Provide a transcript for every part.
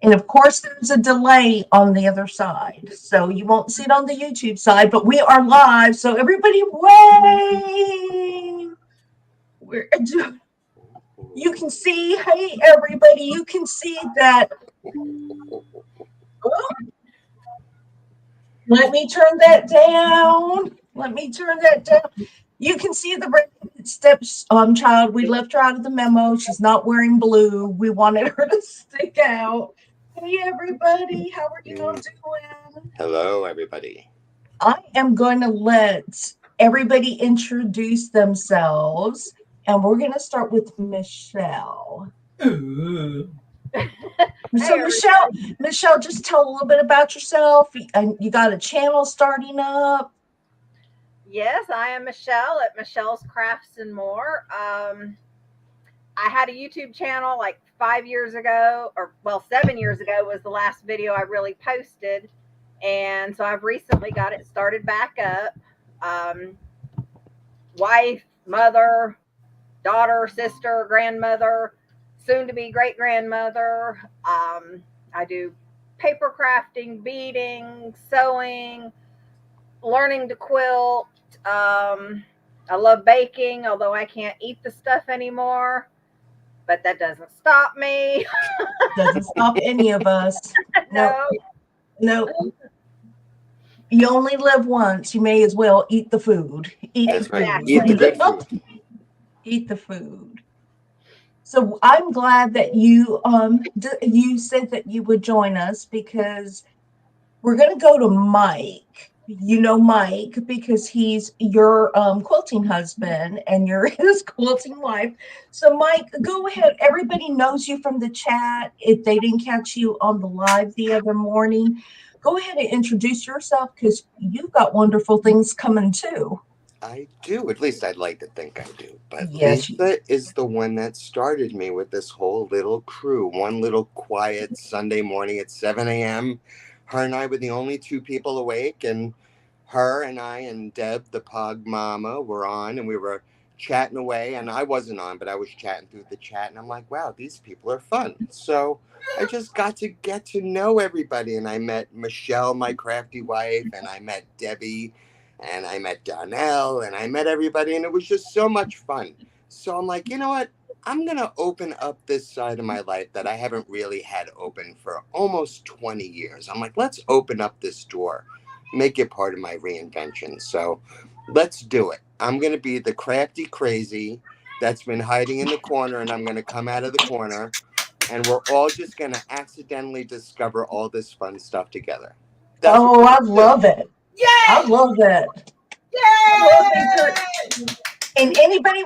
And of course, there's a delay on the other side. So you won't see it on the YouTube side, but we are live. So everybody wave. You can see, hey, everybody, you can see that. Oh, let me turn that down. You can see the red steps, child. We left her out of the memo. She's not wearing blue. We wanted her to stick out. Hey, everybody. How are you all doing? Hello, everybody. I am going to let everybody introduce themselves, and we're going to start with Michelle. So, Michelle, just tell a little bit about yourself. And you got a channel starting up. Yes, I am Michelle at Michelle's Crafts and More. I had a YouTube channel like 5 years ago, 7 years ago was the last video I really posted. And so I've recently got it started back up. Wife, mother, daughter, sister, grandmother, soon to be great grandmother. I do paper crafting, beading, sewing, learning to quilt. I love baking, although I can't eat the stuff anymore, but that doesn't stop me. Doesn't stop any of us. No. You only live once. You may as well eat the food. That's right. Eat the good food. Eat the food. So I'm glad that you said that you would join us, because we're going to go to Mike. You know Mike because he's your quilting husband and you're his quilting wife. So Mike, go ahead. Everybody knows you from the chat. If they didn't catch you on the live the other morning, go ahead and introduce yourself, because you've got wonderful things coming too. I do. At least I'd like to think I do. But yes, Lisa is the one that started me with this whole little crew. One little quiet Sunday morning at 7 a.m. Her and I were the only two people awake, and her and I and Deb, the pug mama, were on, and we were chatting away. And I wasn't on, but I was chatting through the chat, and I'm like, wow, these people are fun. So I just got to get to know everybody, and I met Michelle, my crafty wife, and I met Debbie, and I met Donnell, and I met everybody, and it was just so much fun. So I'm like, you know what? I'm going to open up this side of my life that I haven't really had open for almost 20 years. I'm like, let's open up this door, make it part of my reinvention. So let's do it. I'm going to be the crafty crazy that's been hiding in the corner, and I'm going to come out of the corner, and we're all just going to accidentally discover all this fun stuff together. I love it. Yay! I love it. Yay! And anybody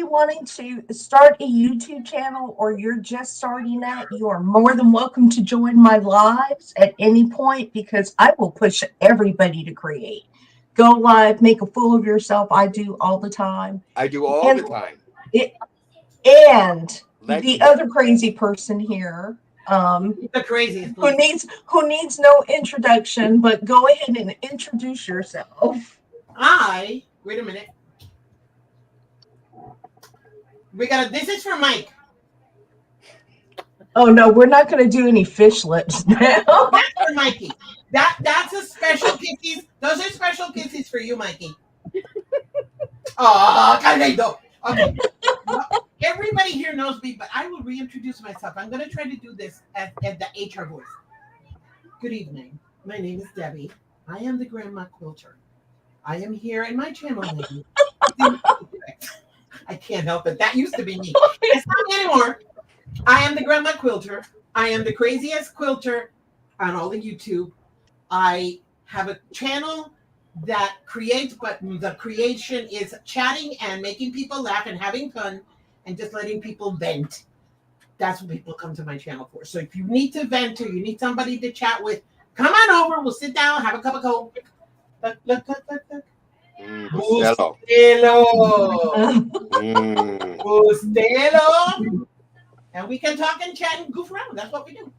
wanting to start a YouTube channel, or you're just starting out, you are more than welcome to join my lives at any point, because I will push everybody to create. Go live, make a fool of yourself. I do all the time. I do all the time. And the other crazy person here, the craziest who needs no introduction, but go ahead and introduce yourself. Wait a minute. This is for Mike. Oh no, we're not going to do any fish lips now. That's for Mikey. That's a special kisses. Those are special kisses for you, Mikey. Oh, Canado. Okay. Everybody here knows me, but I will reintroduce myself. I'm going to try to do this at the HR voice. Good evening. My name is Debbie. I am the Grandma Quilter. I am here in my channel name. I can't help it. That used to be me. It's not me anymore. I am the Grandma Quilter. I am the craziest quilter on all of YouTube. I have a channel that creates, but the creation is chatting and making people laugh and having fun and just letting people vent. That's what people come to my channel for. So if you need to vent or you need somebody to chat with, come on over. We'll sit down, have a cup of coke. Look. Bustelo. Bustelo. And we can talk and chat and goof around. That's what we do.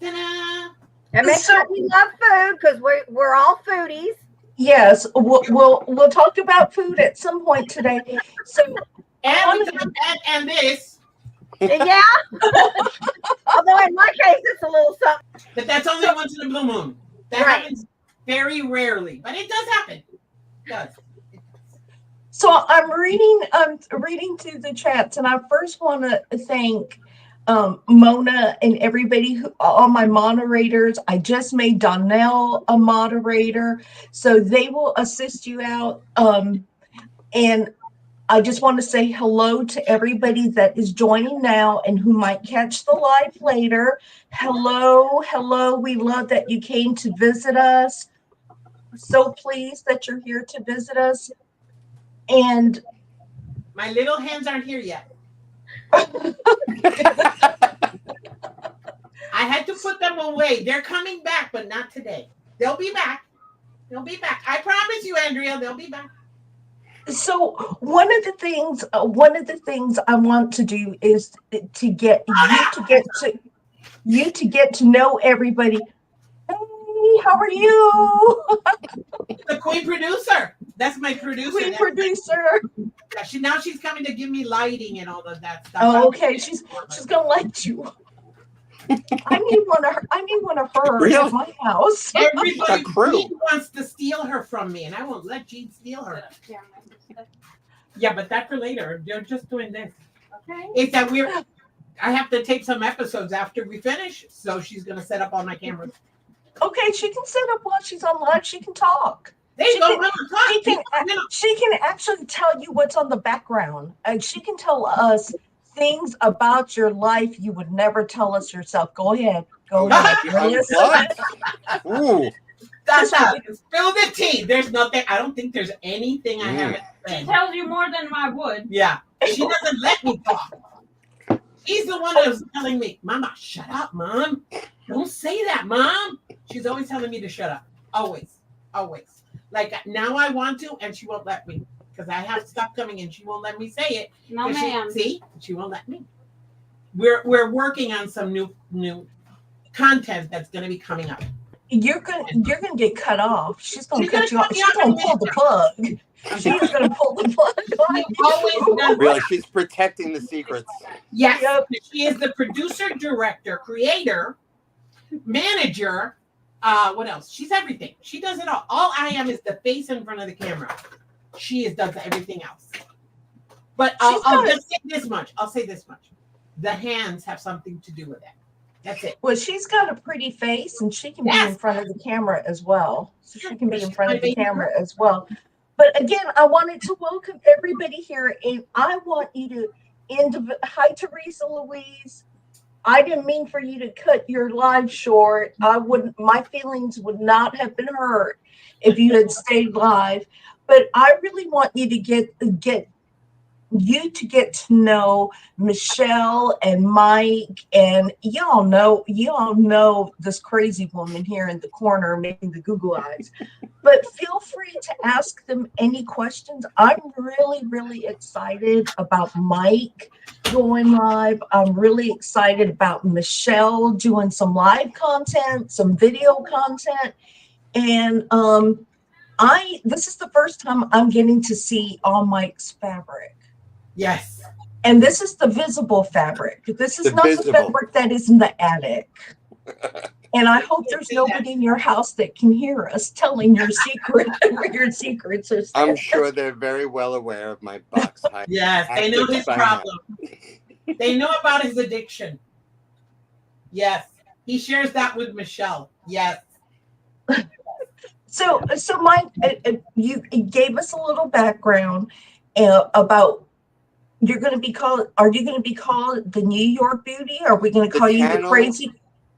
Ta-da! And make sure we love food, because we're all foodies. Yes, we'll talk about food at some point today. So and this. Yeah. Although in my case, it's a little something. But that's only once in a blue moon. That Right. happens very rarely, but it does happen. It does. So I'm reading through the chats, and I first want to thank Mona and everybody all my moderators. I just made Donnell a moderator, so they will assist you out. And I just want to say hello to everybody that is joining now and who might catch the live later. Hello, hello. We love that you came to visit us. So pleased that you're here to visit us. And my little hands aren't here yet. I had to put them away. They're coming back, but not today. They'll be back. They'll be back. I promise you, Andrea, they'll be back. So one of the things I want to do is to get you to get to know everybody. Hey, how are you? The queen producer. That's my producer. Queen producer. Yeah, now she's coming to give me lighting and all of that stuff. Oh, okay. She's gonna let you. I need one of her at my house. Everybody wants to steal her from me, and I won't let Jean steal her. Yeah, but that's for later. They're just doing this. Okay. It's that I have to tape some episodes after we finish, so she's gonna set up all my cameras. Okay, she can set up while she's on live. She can talk. She can actually tell you what's on the background. She can tell us things about your life you would never tell us yourself. Go ahead. Go ahead. Ooh. That's spill the tea. There's nothing. I don't think there's anything I haven't said. She tells you more than I would. Yeah. She doesn't let me talk. She's the one that's telling me, Mama, shut up, Mom. Don't say that, Mom. She's always telling me to shut up. Always. Always. Like now I want to, and she won't let me. Because I have stuff coming in. She won't let me say it. No, ma'am. She won't let me. We're working on some new content that's gonna be coming up. You're gonna get cut off. She's gonna cut you off. She's gonna pull the plug. She's gonna pull the plug. Really, she's protecting the secrets. Yes, she is the producer, director, creator, manager. What else? She's everything. She does it all. All I am is the face in front of the camera. She does everything else. But I'll just say this much. I'll say this much. The hands have something to do with it. That's it. Well, she's got a pretty face, and she can be in front of the camera as well. So she can be in front of the camera as well. But again, I wanted to welcome everybody here, and I want you to hi, Teresa Louise. I didn't mean for you to cut your live short. My feelings would not have been hurt if you had stayed live. But I really want you to get to know Michelle and Mike, and y'all know this crazy woman here in the corner making the Google eyes. But feel free to ask them any questions. I'm really, really excited about Mike going live. I'm really excited about Michelle doing some live content, some video content, and this is the first time I'm getting to see all Mike's fabric. Yes. And this is the visible fabric. This is not the fabric that is in the attic. And I hope there's nobody in your house that can hear us telling your secret where your secrets are. I'm sure they're very well aware of my box height. Yes, they know his problem. They know about his addiction. Yes. He shares that with Michelle. Yes. So Mike, you gave us a little background about. Are you going to be called the New York Beauty? Or are we going to call you the Crazy?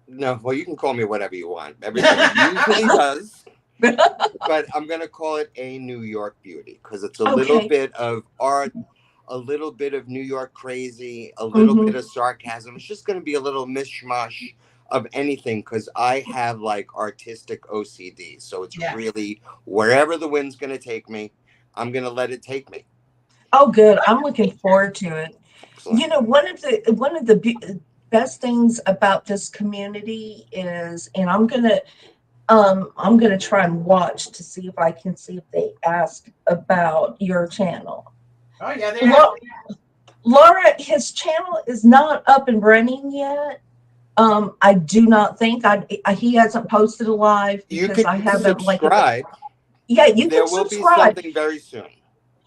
No, well, you can call me whatever you want. Everybody usually does. But I'm going to call it a New York Beauty because it's a little bit of art, a little bit of New York crazy, a little bit of sarcasm. It's just going to be a little mishmash of anything because I have like artistic OCD. So it's really wherever the wind's going to take me, I'm going to let it take me. Oh, good. I'm looking forward to it. Excellent. You know, one of the best things about this community is, and I'm gonna try and watch to see if I can see if they ask about your channel. Oh yeah, Laura, his channel is not up and running yet. I do not think he hasn't posted a live You because can I haven't subscribe. yeah, you There can will be subscribe. something very soon.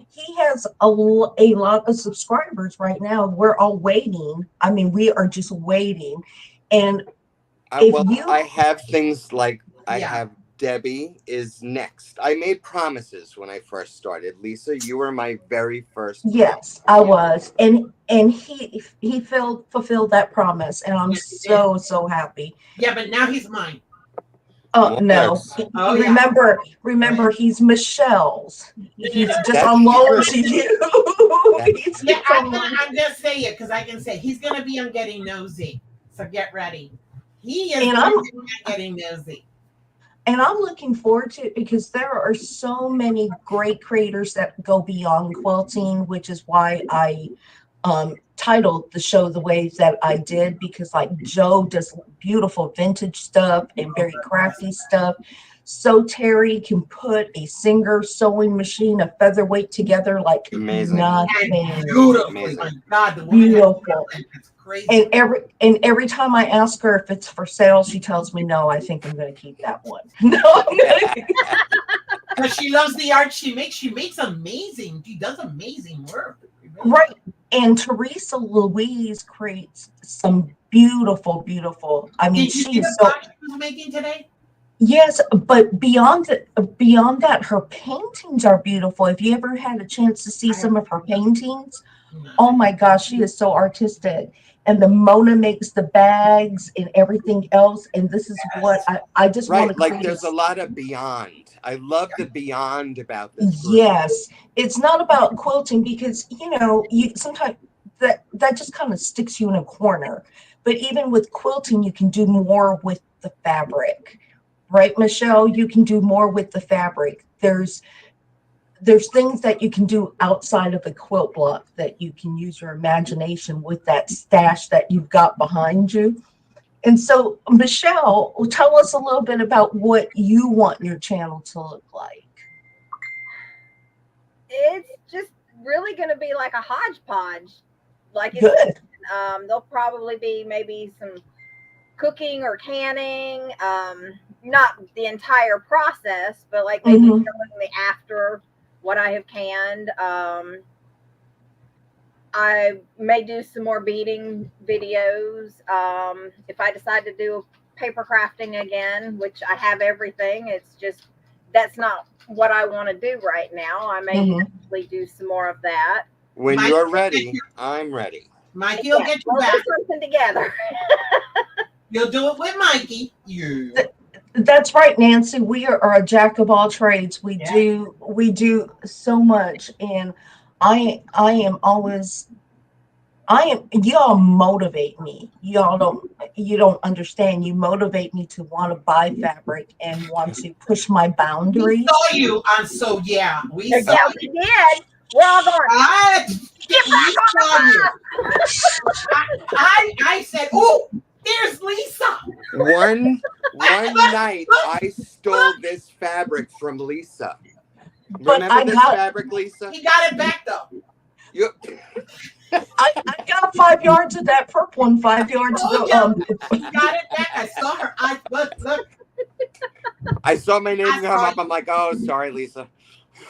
He has a lot of subscribers right now. We're all waiting. I mean, we are just waiting. And if you I have things like I Yeah. have Debbie is next. I made promises when I first started. Lisa, you were my very first. yes, I was. And he fulfilled that promise, and I'm Yes, he did. so happy. Yeah, but now he's mine. Oh no. Yes. Oh, yeah. Remember he's Michelle's. He's just That's on loan true. to you. That's He's Yeah, just on loan. I'm gonna say it because I can say he's gonna be on Getting Nosy. So get ready. He is And gonna I'm- be on Getting Nosy. And I'm looking forward to it because there are so many great creators that go beyond quilting, which is why I titled the show the way that I did, because like Joe does beautiful vintage stuff and very crafty stuff. So Terry can put a Singer sewing machine, a featherweight together like Amazing. nothing. And beautiful. Amazing. My God, the woman Beautiful. It's crazy. And every time I ask her if it's for sale, she tells me no. I think I'm going to keep that one. No, I'm going to. Because she loves the art she makes. She makes amazing. She does amazing work. Right. And Teresa Louise creates some beautiful. I mean, Did you she see is the so. box she was making today? Yes, but beyond that, her paintings are beautiful. If you ever had a chance to see some of her paintings, oh my gosh, she is so artistic. And the Mona makes the bags and everything else. And this is what I just want Right, to like create. there's a lot of beyond. I love the beyond about this group. Yes, it's not about quilting because you sometimes that just kind of sticks you in a corner. But even with quilting, you can do more with the fabric, right, Michelle? You can do more with the fabric. There's things that you can do outside of the quilt block that you can use your imagination with that stash that you've got behind you. And so, Michelle, tell us a little bit about what you want your channel to look like. It's just really going to be like a hodgepodge. Like it's, Good. there'll probably be maybe some cooking or canning. Not the entire process, but like maybe showing me after what I have canned. I may do some more beading videos. If I decide to do paper crafting again, which I have everything, it's just that's not what I want to do right now. I may actually do some more of that. When Mike, you're ready, I'm ready. Mikey will get you we'll back. do something together. You'll do it with Mikey. You. That's right, Nancy. We are a jack of all trades. We do so much, and I am always. Y'all motivate me. You don't understand. You motivate me to want to buy fabric and want to push my boundaries. We saw you on So Yeah. We Yeah, saw we did. We're all going. Get back on the bus. I said, oh, there's Lisa. One night I stole this fabric from Lisa. But Remember this fabric, Lisa? He got it back though. I got 5 yards of that purple and 5 yards of the He got it back. I saw her. Look. I saw my name come up. I'm like, oh, sorry, Lisa.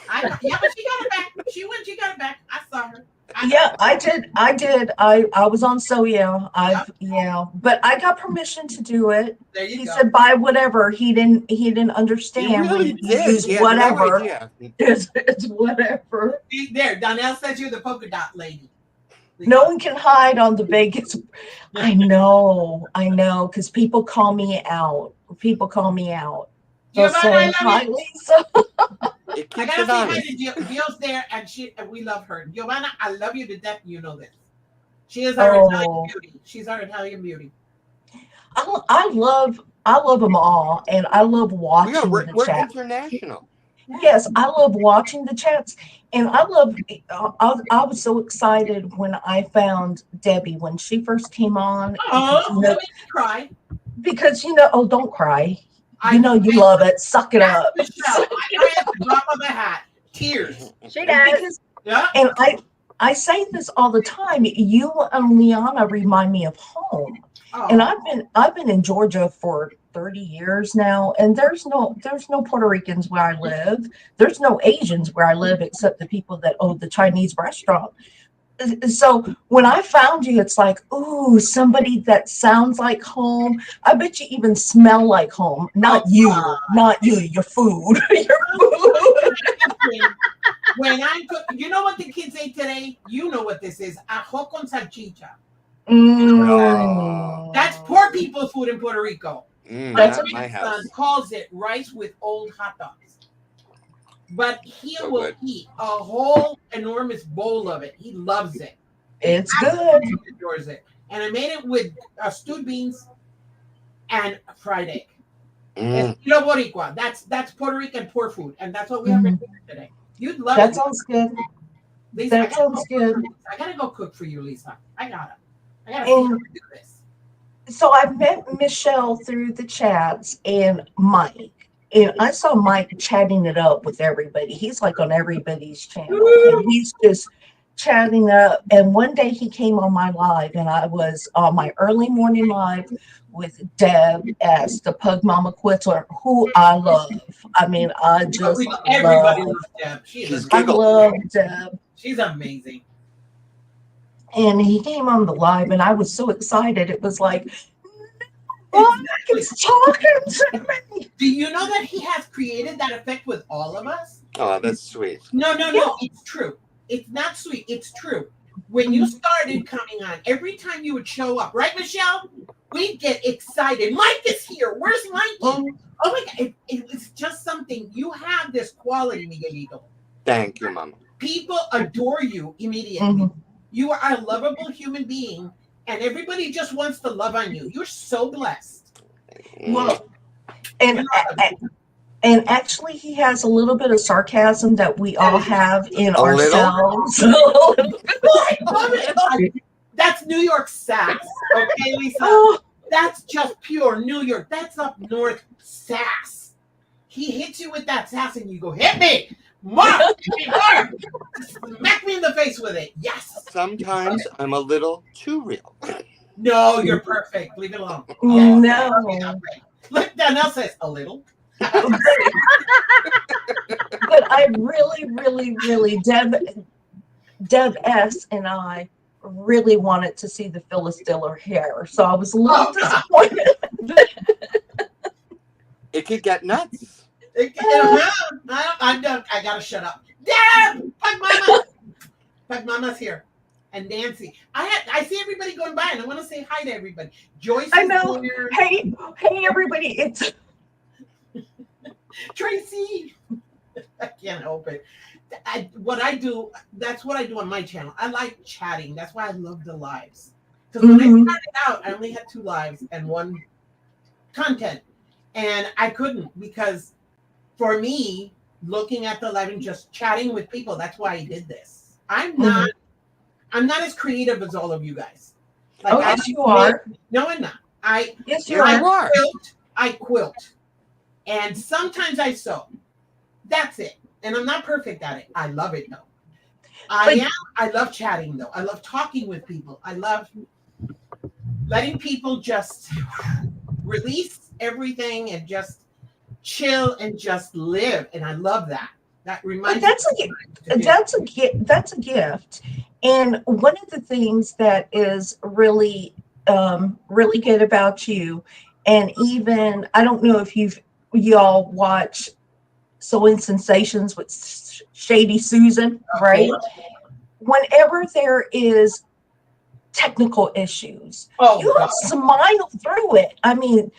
But she got it back. She got it back. I saw her. I did. I was on So Yeah. But I got permission to do it. There you He go. said buy whatever. He didn't understand. He really did. Use He had whatever. no idea. It's whatever. There, Donnell said you're the polka dot lady. No one can hide on the Vegas. I know, because people call me out. They'll say, hi, Lisa. It I keeps gotta it say hi honest. to Gio's there, and we love her. Giovanna, I love you to death. You know this. She is our Italian beauty. She's our Italian beauty. I love them all, and I love watching the We're chat. international. Yes, I love watching the chats, and I was so excited when I found Debbie when she first came on. Oh, let me cry. Because oh, don't cry. You love it. Suck it up. Michelle, I have the drop of the hat. Tears. She does. Because, Yeah. and I say this all the time. You and Liana remind me of home. And Oh, I've been in Georgia for 30 years now, and there's no Puerto Ricans where I live. There's no Asians where I live except the people that own the Chinese restaurant. So when I found you, it's like, ooh, somebody that sounds like home. I bet you even smell like home. oh, Not you, your food. Your food. when I cook, you know what the kids ate today? You know what this is? Ajo con salchicha. Mm. That's poor people food in Puerto Rico. My Not my grandson house. calls it rice with old hot dogs. But he So will good. eat a whole enormous bowl of it. He loves it. It's good. Absolutely adores it. And I made it with stewed beans and fried egg. Mm. Estilo Boricua. That's Puerto Rican poor food, and that's what we have for dinner today. You'd love That it, sounds good. Lisa. That sounds good. I gotta go cook for you, Lisa. I gotta see And how to do this. so I met Michelle through the chats and Mike. And I saw Mike chatting it up with everybody. He's like on everybody's channel and he's just chatting up. And one day he came on my live and I was on my early morning live with Deb as the Pug Mama Quitter, who I love. I mean, I just Everybody love, loves Deb. She's I giggled. love Deb. She's amazing. And he came on the live and I was so excited. It was like, Mike Exactly. is talking to me. Do you know that he has created that effect with all of us? Oh, that's sweet. No. It's true. It's not sweet. It's true. When you started coming on, every time you would show up, right, Michelle? We'd get excited. Mike is here. Where's Mikey? Oh my God. It's just something. You have this quality, Miguelito. Thank you, Mama. People adore you immediately. Mhm. You are a lovable human being, and everybody just wants to love on you. You're so blessed. Well, and actually, he has a little bit of sarcasm that we all have in A little? ourselves. I love it. That's New York sass. Okay, Lisa? Oh, That's just pure New York. That's up north sass. He hits you with that sass and you go, hit me. More. Hit me more. Smack me in the face with it. Yes. Sometimes I'm a little too real. No, you're perfect. Leave it alone. no. Look, Danielle says a little. But I really, Deb S and I really wanted to see the Phyllis Diller hair. So I was a little disappointed. It could get nuts. I'm done. I gotta shut up. Deb! Pug Mama! Pug Mama's here. And Nancy. I see everybody going by and I want to say hi to everybody. Joyce I is know. here. Hey, everybody! It's Tracy. I can't help it. What I do, that's what I do on my channel. I like chatting. That's why I love the lives. Because when I started out, I only had 2 lives and 1 content. And I couldn't because for me, looking at the live and just chatting with people, that's why I did this. I'm not as creative as all of you guys. Like, yes, you are. No, I'm not. Yes, you Here are. you are. I quilt. And sometimes I sew. That's it. And I'm not perfect at it. I love it though. I love chatting though. I love talking with people. I love letting people just release everything and just chill and just live. And I love that. That reminds But that's a gift. And one of the things that is really really good about you, and even I don't know if y'all watch Sewing Sensations with Shady Susan, right? Whenever there is technical issues, you smile through it. I mean,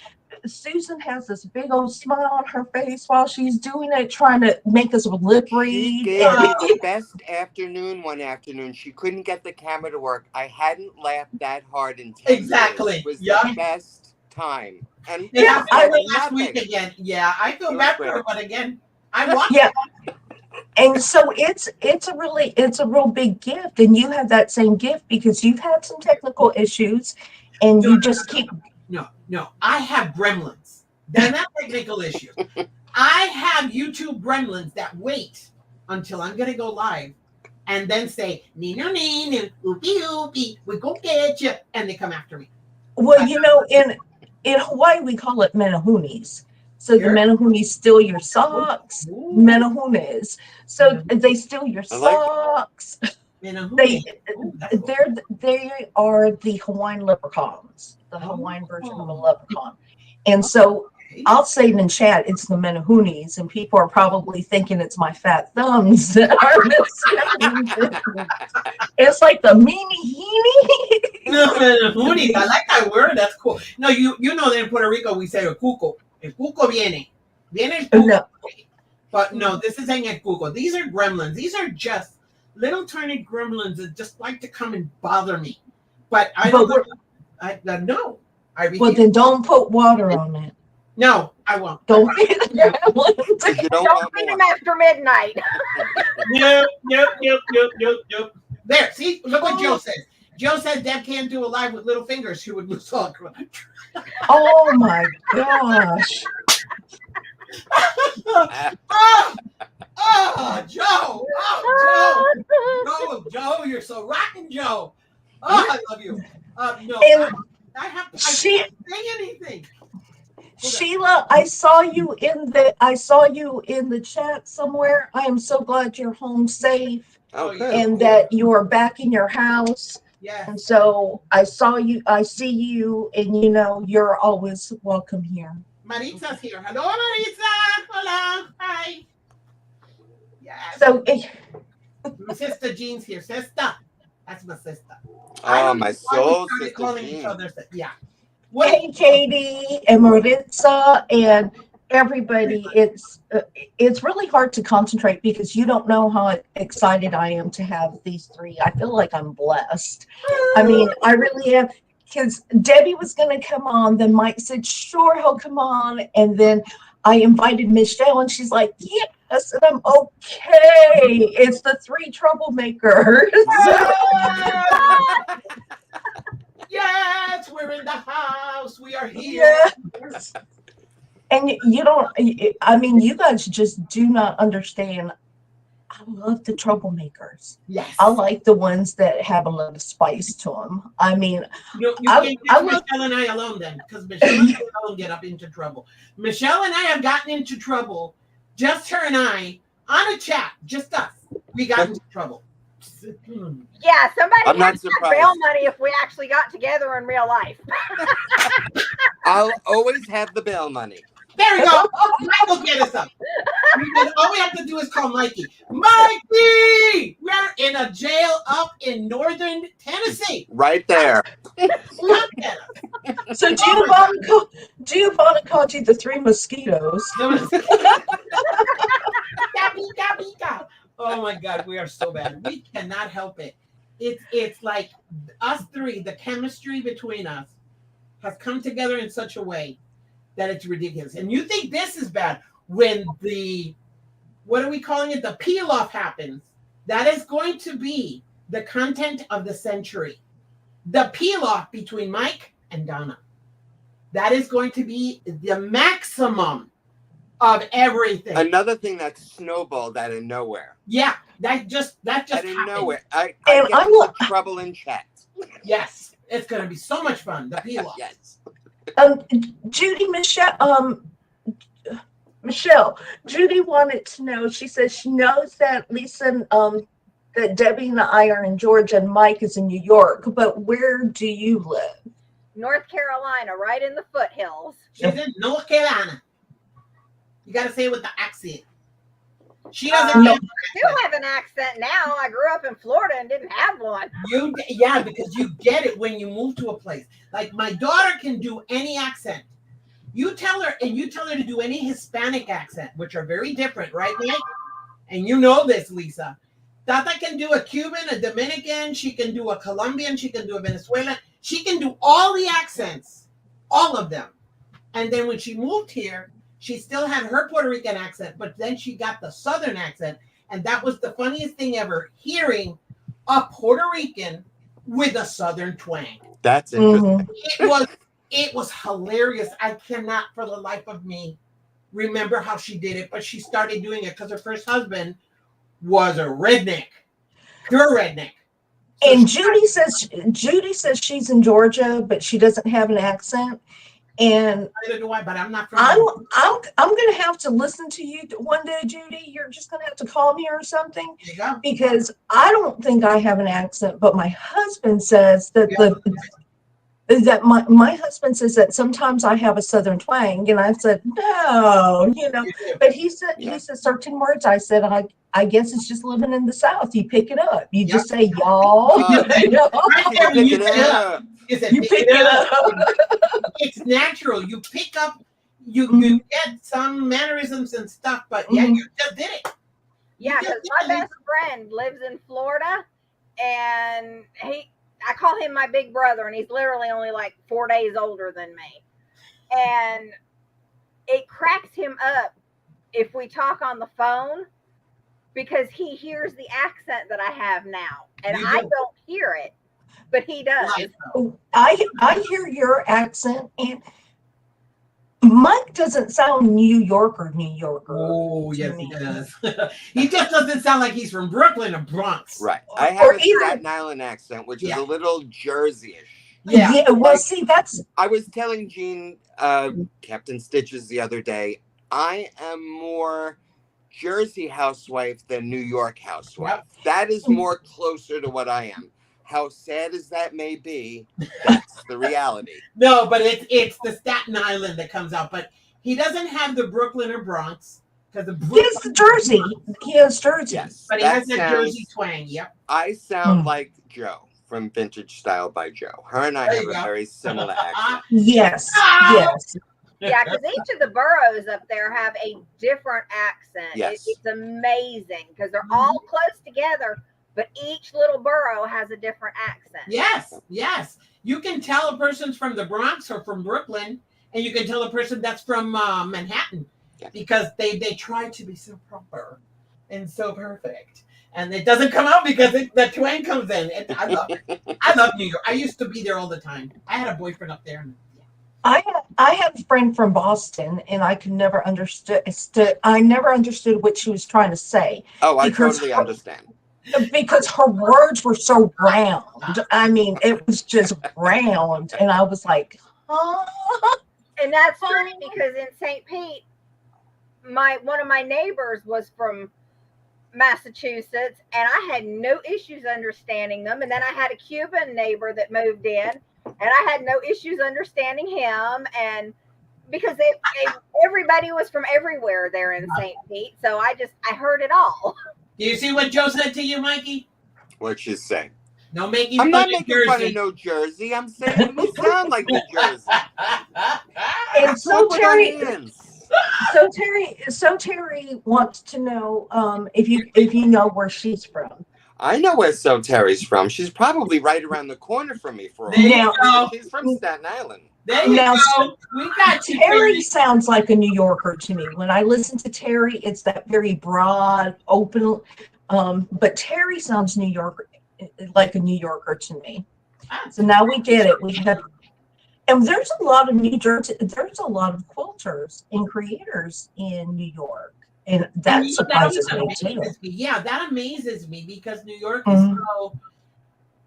Susan has this big old smile on her face while she's doing it, trying to make us lip read. She gave me the best afternoon one afternoon. She couldn't get the camera to work. I hadn't laughed that hard in 10 Exactly. years. It was the best time. And I went last week again. Yeah, I feel bad for her, but again, I watched it. And so it's a real big gift, and you have that same gift because you've had some technical issues, and you just keep. No. I have gremlins. They're not technical issues. I have YouTube gremlins that wait until I'm gonna go live, and then say "nino nino oopie oopie, we go get you," and they come after me. Well, in Hawaii we call it menahunis. So the Here? menahunis steal your socks. Ooh. Menahunes. So they steal your I like it. socks. Menahune. Ooh, that's cool. They are the Hawaiian leprechauns, the Hawaiian version of a Oh. leprechaun. And so Okay. I'll say in chat it's the menahunis, and people are probably thinking it's my fat thumbs that are missing. It's like the meanie No, Menahune. I like that word. That's cool. No, you know that in Puerto Rico we say el cuco. El cuco viene. Viene el cuco. No. But no, this isn't el cuco. These are gremlins. These are just little tiny gremlins that just like to come and bother me. But I don't know. No. I refuse. Well, then don't put water on it. No, I won't. Don't feed the You gremlins. don't Don't want feed more. them after midnight. Nope. There, see, look what Joe says. Joe said Deb can't do a live with little fingers. She would lose all. Oh my gosh. Joe. Oh, Joe, you're so rotten, Joe. Oh, I love you. No, And I can't she- say anything. Sheila, I saw you in the chat somewhere. I am so glad you're home safe Oh, yeah. good. and that you're back in your house. Yes. And so I see you, and you're always welcome here. Maritza's here. Hello, Maritza. Hola. Hi. Yes. So My sister Jean's here. Sister. That's my sister. Oh, my soul started sister calling each Jean. other. Yeah. hey, Katie and Maritza and everybody, it's really hard to concentrate because you don't know how excited I am to have these three. I feel like I'm blessed. I mean, I really am. Because Debbie was going to come on, then Mike said, sure, he'll come on. And then I invited Michelle, and she's like, yes. And I'm okay. It's the three troublemakers. Yes, we're in the house. We are here. Yes. And you guys just do not understand. I love the troublemakers. Yes. I like the ones that have a little spice to them. I mean, You I can't love- Michelle and I alone then, because Michelle and I alone get up into trouble. Michelle and I have gotten into trouble, just her and I, on a chat, just us. We got into trouble. Yeah, somebody I'm not has that surprised. bail money if we actually got together in real life. I'll always have the bail money. There we go. Mike will get us up. Because all we have to do is call Mikey. Mikey! We're in a jail up in northern Tennessee. Right there. Look at us. so Giovanna called you the three mosquitoes. Oh my God, we are so bad. We cannot help it. It's like us three, the chemistry between us has come together in such a way that it's ridiculous. And you think this is bad when what are we calling it? The peel off happens. That is going to be the content of the century. The peel off between Mike and Donna. That is going to be the maximum of everything. Another thing that snowballed out of nowhere. Yeah, that just Out of happened. nowhere. I And get into trouble in chat. Yes, it's gonna be so much fun. The peel off. Yes. Judy, Michelle, Judy wanted to know, she says she knows that Lisa, that Debbie and I are in Georgia and Mike is in New York, but where do you live? North Carolina, right in the foothills. She's in North Carolina. You gotta say it with the accent. She Uh, doesn't know. I do have an accent now. I grew up in Florida and didn't have one. Yeah, because you get it when you move to a place. Like my daughter can do any accent. You tell her to do any Hispanic accent, which are very different, right, Mike? And you know this, Lisa. Tata can do a Cuban, a Dominican, she can do a Colombian, she can do a Venezuelan. She can do all the accents, all of them. And then when she moved here, she still had her Puerto Rican accent, but then she got the Southern accent. And that was the funniest thing ever, hearing a Puerto Rican with a Southern twang. That's interesting. It was hilarious. I cannot for the life of me remember how she did it, but she started doing it because her first husband was a redneck, pure redneck. And Judy says she's in Georgia, but she doesn't have an accent. And I don't know why, but I'm not from. I'm gonna have to listen to you one day, Judy. You're just gonna have to call me or something, There you go. because I don't think I have an accent. But my husband says that my husband says that sometimes I have a Southern twang, and I said no, But he said certain words. I said I guess it's just living in the South. You pick it up. You just say y'all. Right there, when you pick it up. You pick it up. It's natural. You pick up. You get some mannerisms and stuff, but you just did it. Yeah, because my best friend lives in Florida, and I call him my big brother, and he's literally only like 4 days older than me. And it cracks him up if we talk on the phone, because he hears the accent that I have now, and I don't hear it, but he does. I hear your accent, and Mike doesn't sound New Yorker. Oh, yes, he does. He just doesn't sound like he's from Brooklyn or Bronx. Right. I have a Staten Island accent, which is a little Jersey-ish. Yeah. Well, see, I was telling Jean, Captain Stitches the other day, I am more Jersey housewife than New York housewife. Yep. That is more closer to what I am. How sad as that may be, that's the reality. No, but it's the Staten Island that comes out. But he doesn't have the Brooklyn or Bronx, because he has the Jersey. He has Jersey. Yes, but he has that Jersey twang. Yep. I sound like Joe from Vintage Style by Joe. Her and I have a very similar accent. Yes. Yeah, because each of the boroughs up there have a different accent. Yes. It's amazing because they're all close together, but each little borough has a different accent. Yes. You can tell a person's from the Bronx or from Brooklyn, and you can tell a person that's from Manhattan, because they try to be so proper and so perfect. And it doesn't come out because the twang comes in. I love it. I love New York. I used to be there all the time. I had a boyfriend up there. I had a friend from Boston, and I could never understood. I never understood what she was trying to say. Oh, I totally understand. Because her words were so round. I mean, it was just round, and I was like, huh? And that's true, because in St. Pete, one of my neighbors was from Massachusetts, and I had no issues understanding them. And then I had a Cuban neighbor that moved in, and I had no issues understanding him. And because everybody was from everywhere there in St. Pete, so I heard it all. Do you see what Joe said to you, Mikey? What'd she say? No making I'm fun not of making Jersey. fun of no Jersey. I'm saying we sound like New Jersey. And so Terry wants to know if you know where she's from. I know where Terry's from. She's probably right around the corner from me for all. Now, she's from Staten Island. There you go. We got you. Terry sounds like a New Yorker to me. When I listen to Terry, it's that very broad, open. But Terry sounds like a New Yorker to me. So now we get it. And there's a lot of New Jersey. There's a lot of quilters and creators in New York, and that surprises me too. Yeah, that amazes me, because New York is so.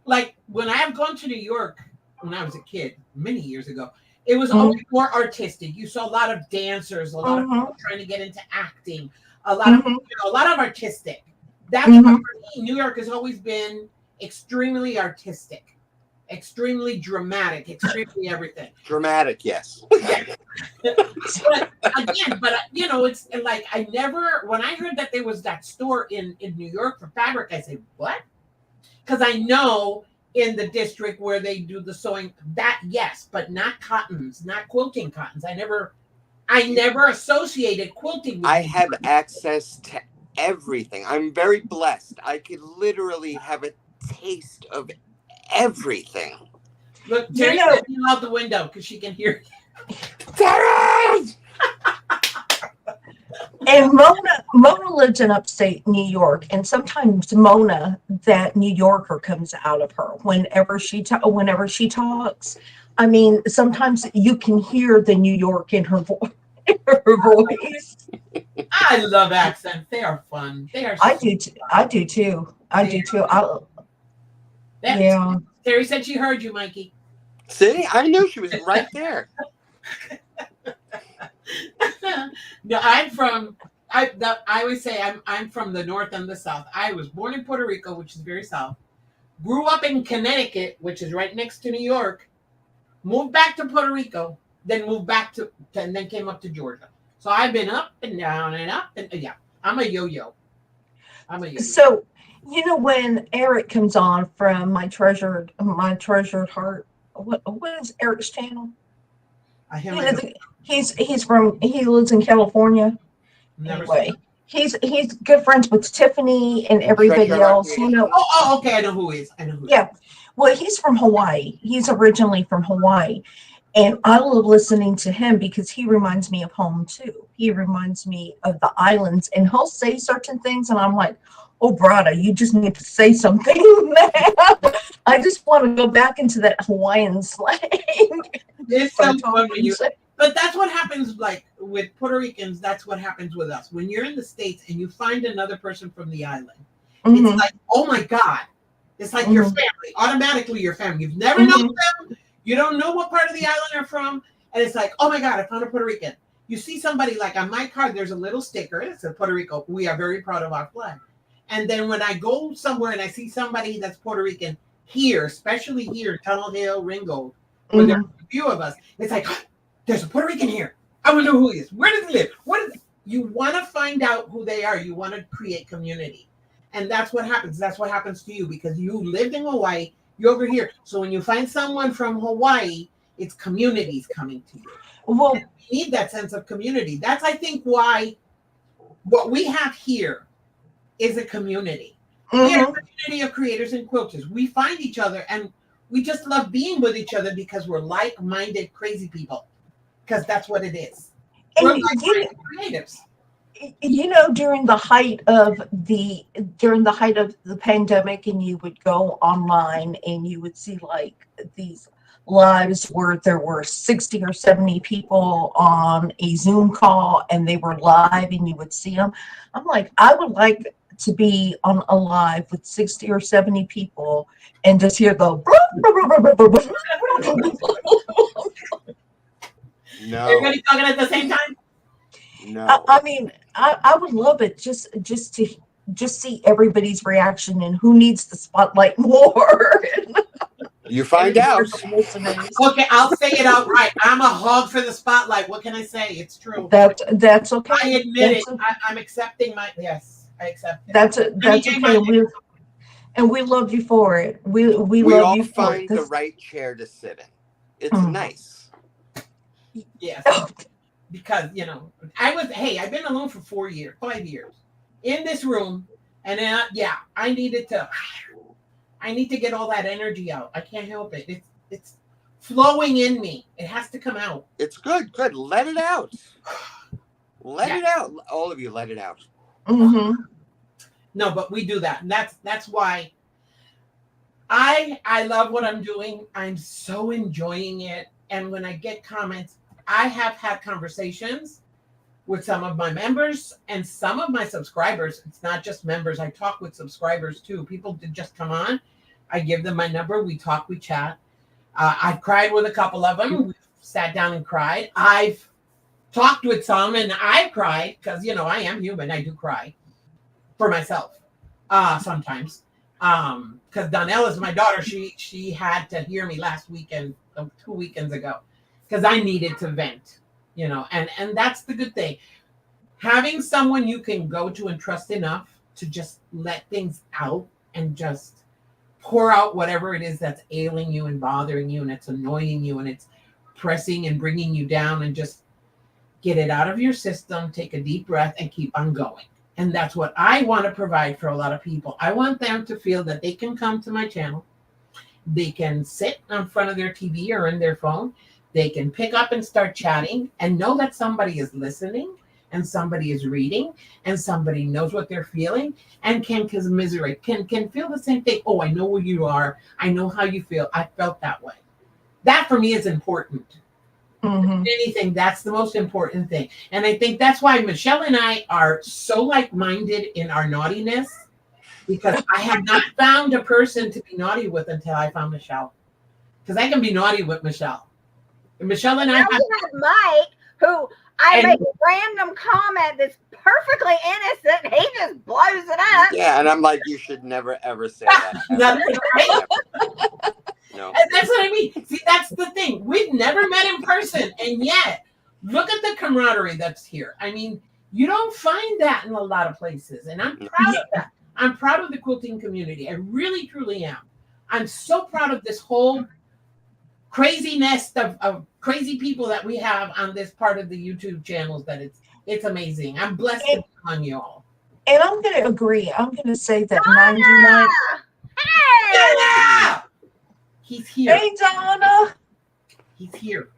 Like, when I have gone to New York when I was a kid many years ago, it was always more artistic. You saw a lot of dancers, a lot of people trying to get into acting, a lot of artistic. That's why for me, New York has always been extremely artistic, extremely dramatic, extremely everything. Dramatic, yes. But again, it's like when I heard that there was that store in New York for fabric, I said, what? Because I know in the district where they do the sewing, that yes, but not cottons, not quilting cottons. I never associated quilting with I have access to everything. I'm very blessed. I could literally have a taste of everything. Look, Terry's stepping out the window because she can hear you. Terry! And Mona lives in upstate New York, and sometimes Mona, that New Yorker, comes out of her whenever she talks. I mean, sometimes you can hear the New York in her voice. I love accents. They are fun. They are. I do too. Yeah. Terry said she heard you, Mikey. See, I knew she was right there. No, I always say I'm from the north and the south. I was born in Puerto Rico, which is very south. Grew up in Connecticut, which is right next to New York. Moved back to Puerto Rico, then moved back to and then came up to Georgia. So I've been up and down and up and yeah. I'm a yo-yo. So, when Eric comes on from my treasured heart, what is Eric's channel? He lives in California. Anyway, he's good friends with Tiffany and everybody else. Oh, okay. I know who he is. Yeah. Well, he's from Hawaii. He's originally from Hawaii. And I love listening to him because he reminds me of home too. He reminds me of the islands, and he'll say certain things, and I'm like, "Oh, brother, you just need to say something now." I just want to go back into that Hawaiian slang. It's so fun when you. But that's what happens, like with Puerto Ricans. That's what happens with us when you're in the States and you find another person from the island. Mm-hmm. It's like, oh my God, it's like your family. Automatically, your family. You've never known them. You don't know what part of the island they're from. And it's like, oh my God, I found a Puerto Rican. You see somebody, like on my card, there's a little sticker. It says Puerto Rico. We are very proud of our flag. And then when I go somewhere and I see somebody that's Puerto Rican here, especially here, Tunnel Hill, Ringgold, where there's a few of us, it's like, oh, there's a Puerto Rican here. I want to know who he is. Where does he live? You want to find out who they are. You want to create community. And that's what happens. That's what happens to you because you lived in Hawaii. You're over here. So when you find someone from Hawaii, it's communities coming to you. Well, and we need that sense of community. That's, I think, why what we have here is a community. We are a community of creators and quilters. We find each other and we just love being with each other because we're like-minded crazy people. Because that's what it is. And we're like-minded creatives. During the height of the pandemic, and you would go online and you would see like these lives where there were 60 or 70 people on a Zoom call and they were live and you would see them. I'm like, I would like to be on a live with 60 or 70 people and just hear the no. Everybody talking at the same time? No. I mean, I would love it just to see everybody's reaction and who needs the spotlight more. You find out. Okay, I'll say it outright. I'm a hog for the spotlight. What can I say? It's true. That's okay. I admit it. I'm accepting my yes. I accept it. That's okay. We love you for it. We love you for it. We all find the right chair to sit in. It's nice. Yes. Because I've been alone for 5 years in this room, and I need to get all that energy out. I can't help it. It's flowing in me. It has to come out. It's good. Let it out. Let it out. All of you, let it out. Mm-hmm. No, but we do that. And that's why I love what I'm doing. I'm so enjoying it. And when I get comments, I have had conversations with some of my members and some of my subscribers. It's not just members. I talk with subscribers too. People did just come on. I give them my number. We talk, we chat. I've cried with a couple of them. We sat down and cried. I've talked with some and I've cried because, I am human. I do cry for myself sometimes. Because Donnell is my daughter. She had to hear me last weekend, 2 weekends ago. Because I needed to vent, and that's the good thing. Having someone you can go to and trust enough to just let things out and just pour out whatever it is that's ailing you and bothering you and it's annoying you and it's pressing and bringing you down, and just get it out of your system, take a deep breath and keep on going. And that's what I want to provide for a lot of people. I want them to feel that they can come to my channel. They can sit in front of their TV or in their phone. They can pick up and start chatting and know that somebody is listening and somebody is reading and somebody knows what they're feeling and can commiserate, can feel the same thing. Oh, I know where you are. I know how you feel. I felt that way. That for me is important. Mm-hmm. Anything, that's the most important thing. And I think that's why Michelle and I are so like-minded in our naughtiness, because I had not found a person to be naughty with until I found Michelle. Because I can be naughty with Michelle. And Michelle and I Now have. you have Mike, who I make a random comment that's perfectly innocent, and he just blows it up. Yeah, and I'm like, you should never ever say that. No. And that's what I mean. See, that's the thing. We've never met in person, and yet look at the camaraderie that's here. I mean, you don't find that in a lot of places, and I'm proud of that. I'm proud of the quilting community. I really, truly am. I'm so proud of this whole crazy nest of crazy people that we have on this part of the YouTube channels. That it's amazing. I'm blessed to be among you all. And I'm going to agree. I'm going to say that 99. Hey! Donna! He's here. Hey, Donna. He's here.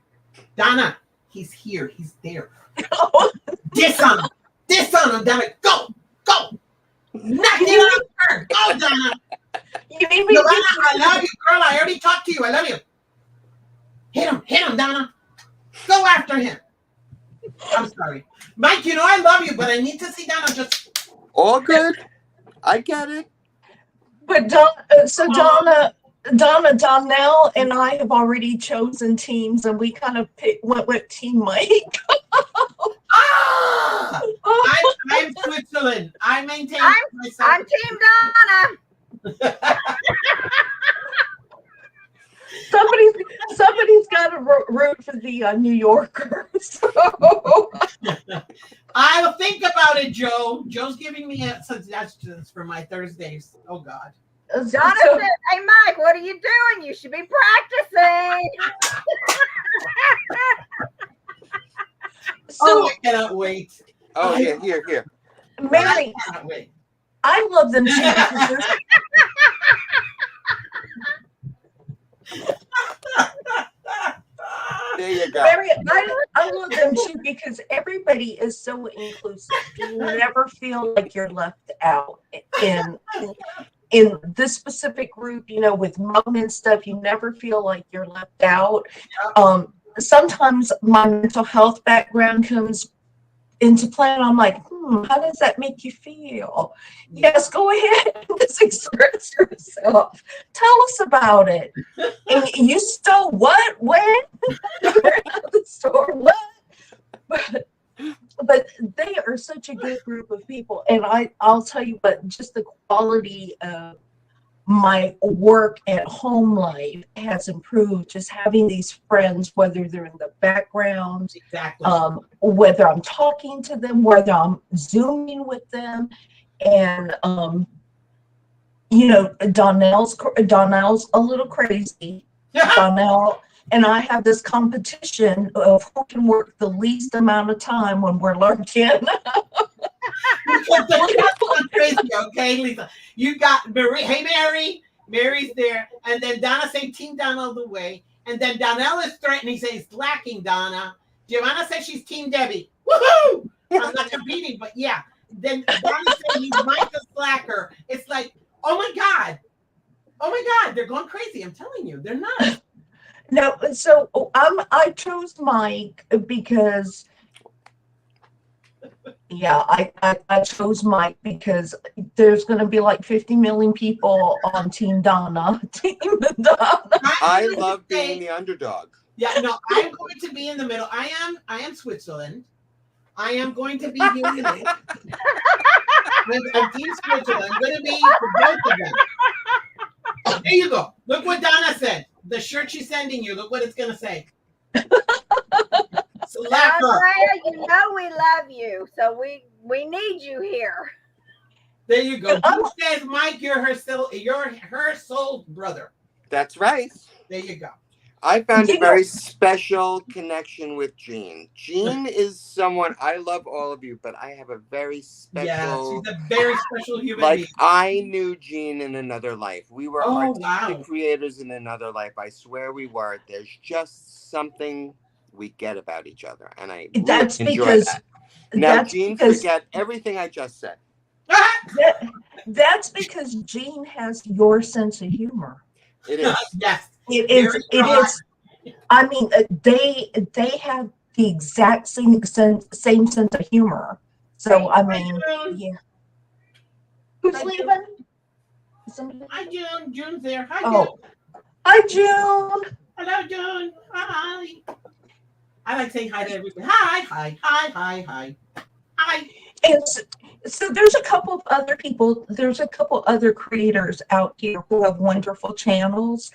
Donna, he's here. He's there. Oh, Diss on him. Diss on him, Donna. Go. Go. Knock it on her. Go, Donna. you made me Donna, I love you, girl. I already talked to you. I love you. Hit him, Donna. Go after him. I'm sorry. Mike, you know I love you, but I need to see Donna just. All good. I get it. But Donnell and I have already chosen teams, and we kind of went with Team Mike. Ah! I'm Switzerland. I maintain myself. I'm Team Donna. Somebody's got to root for the New Yorker. So. I'll think about it, Joe. Joe's giving me suggestions for my Thursdays. Oh, God. Donna said, "Hey, Mike, what are you doing? You should be practicing." I cannot wait. Oh, yeah, here. Mary, I cannot wait. I love them too. There you go. Mary, I love them too because everybody is so inclusive. You never feel like you're left out in this specific group, with mom and stuff. You never feel like you're left out. Sometimes my mental health background comes into play, and I'm like, how does that make you feel? Yes, go ahead and just express yourself. Tell us about it. And you stole what? When? At the store? What? But they are such a good group of people, and I'll tell you what, just the quality of my work at home life has improved, just having these friends, whether they're in the background, Exactly. whether I'm talking to them, whether I'm Zooming with them. And Donnell's a little crazy. Donnell and I have this competition of who can work the least amount of time when we're lurking. Crazy, okay, Lisa. You got Mary. Hey, Mary. Mary's there, and then Donna say Team Donna all the way, and then Donnell is threatening. He says lacking Donna. Giovanna says she's Team Debbie. Woohoo! I'm not competing, but yeah. Then Donna says he's Mike the slacker. It's like, oh my god, they're going crazy. I'm telling you, they're not. No, so I chose Mike because. Yeah, I chose Mike because there's going to be like 50 million people on Team Donna. I love being the underdog. Yeah, no, I'm going to be in the middle. I am Switzerland. I am going to be here. I'm Team Switzerland. I'm going to be for both of them. There you go. Look what Donna said. The shirt she's sending you. Look what it's going to say. Andrea, you know we love you, so we need you here. There you go. Who says, Mike, you're her soul brother? That's right. There you go. I found a very special connection with Jean. Jean is someone, I love all of you, but I have a very special. Yeah, she's a very special human being. Like, I knew Jean in another life. We were artistic creators in another life. I swear we were. There's just something we get about each other, and I really enjoy that. Now, Jean, forget everything I just said. That's because Jean has your sense of humor. It is. Yes. It is. I mean, they have the exact same sense of humor. So I mean, yeah. Who's leaving? Somebody? Hi, June. June's there. Hi, June. Oh, hi, June. Hello, June. Hi. I like saying hi to everybody. Hi, hi, hi, hi, hi. Hi. And so there's a couple of other people, there's a couple other creators out here who have wonderful channels.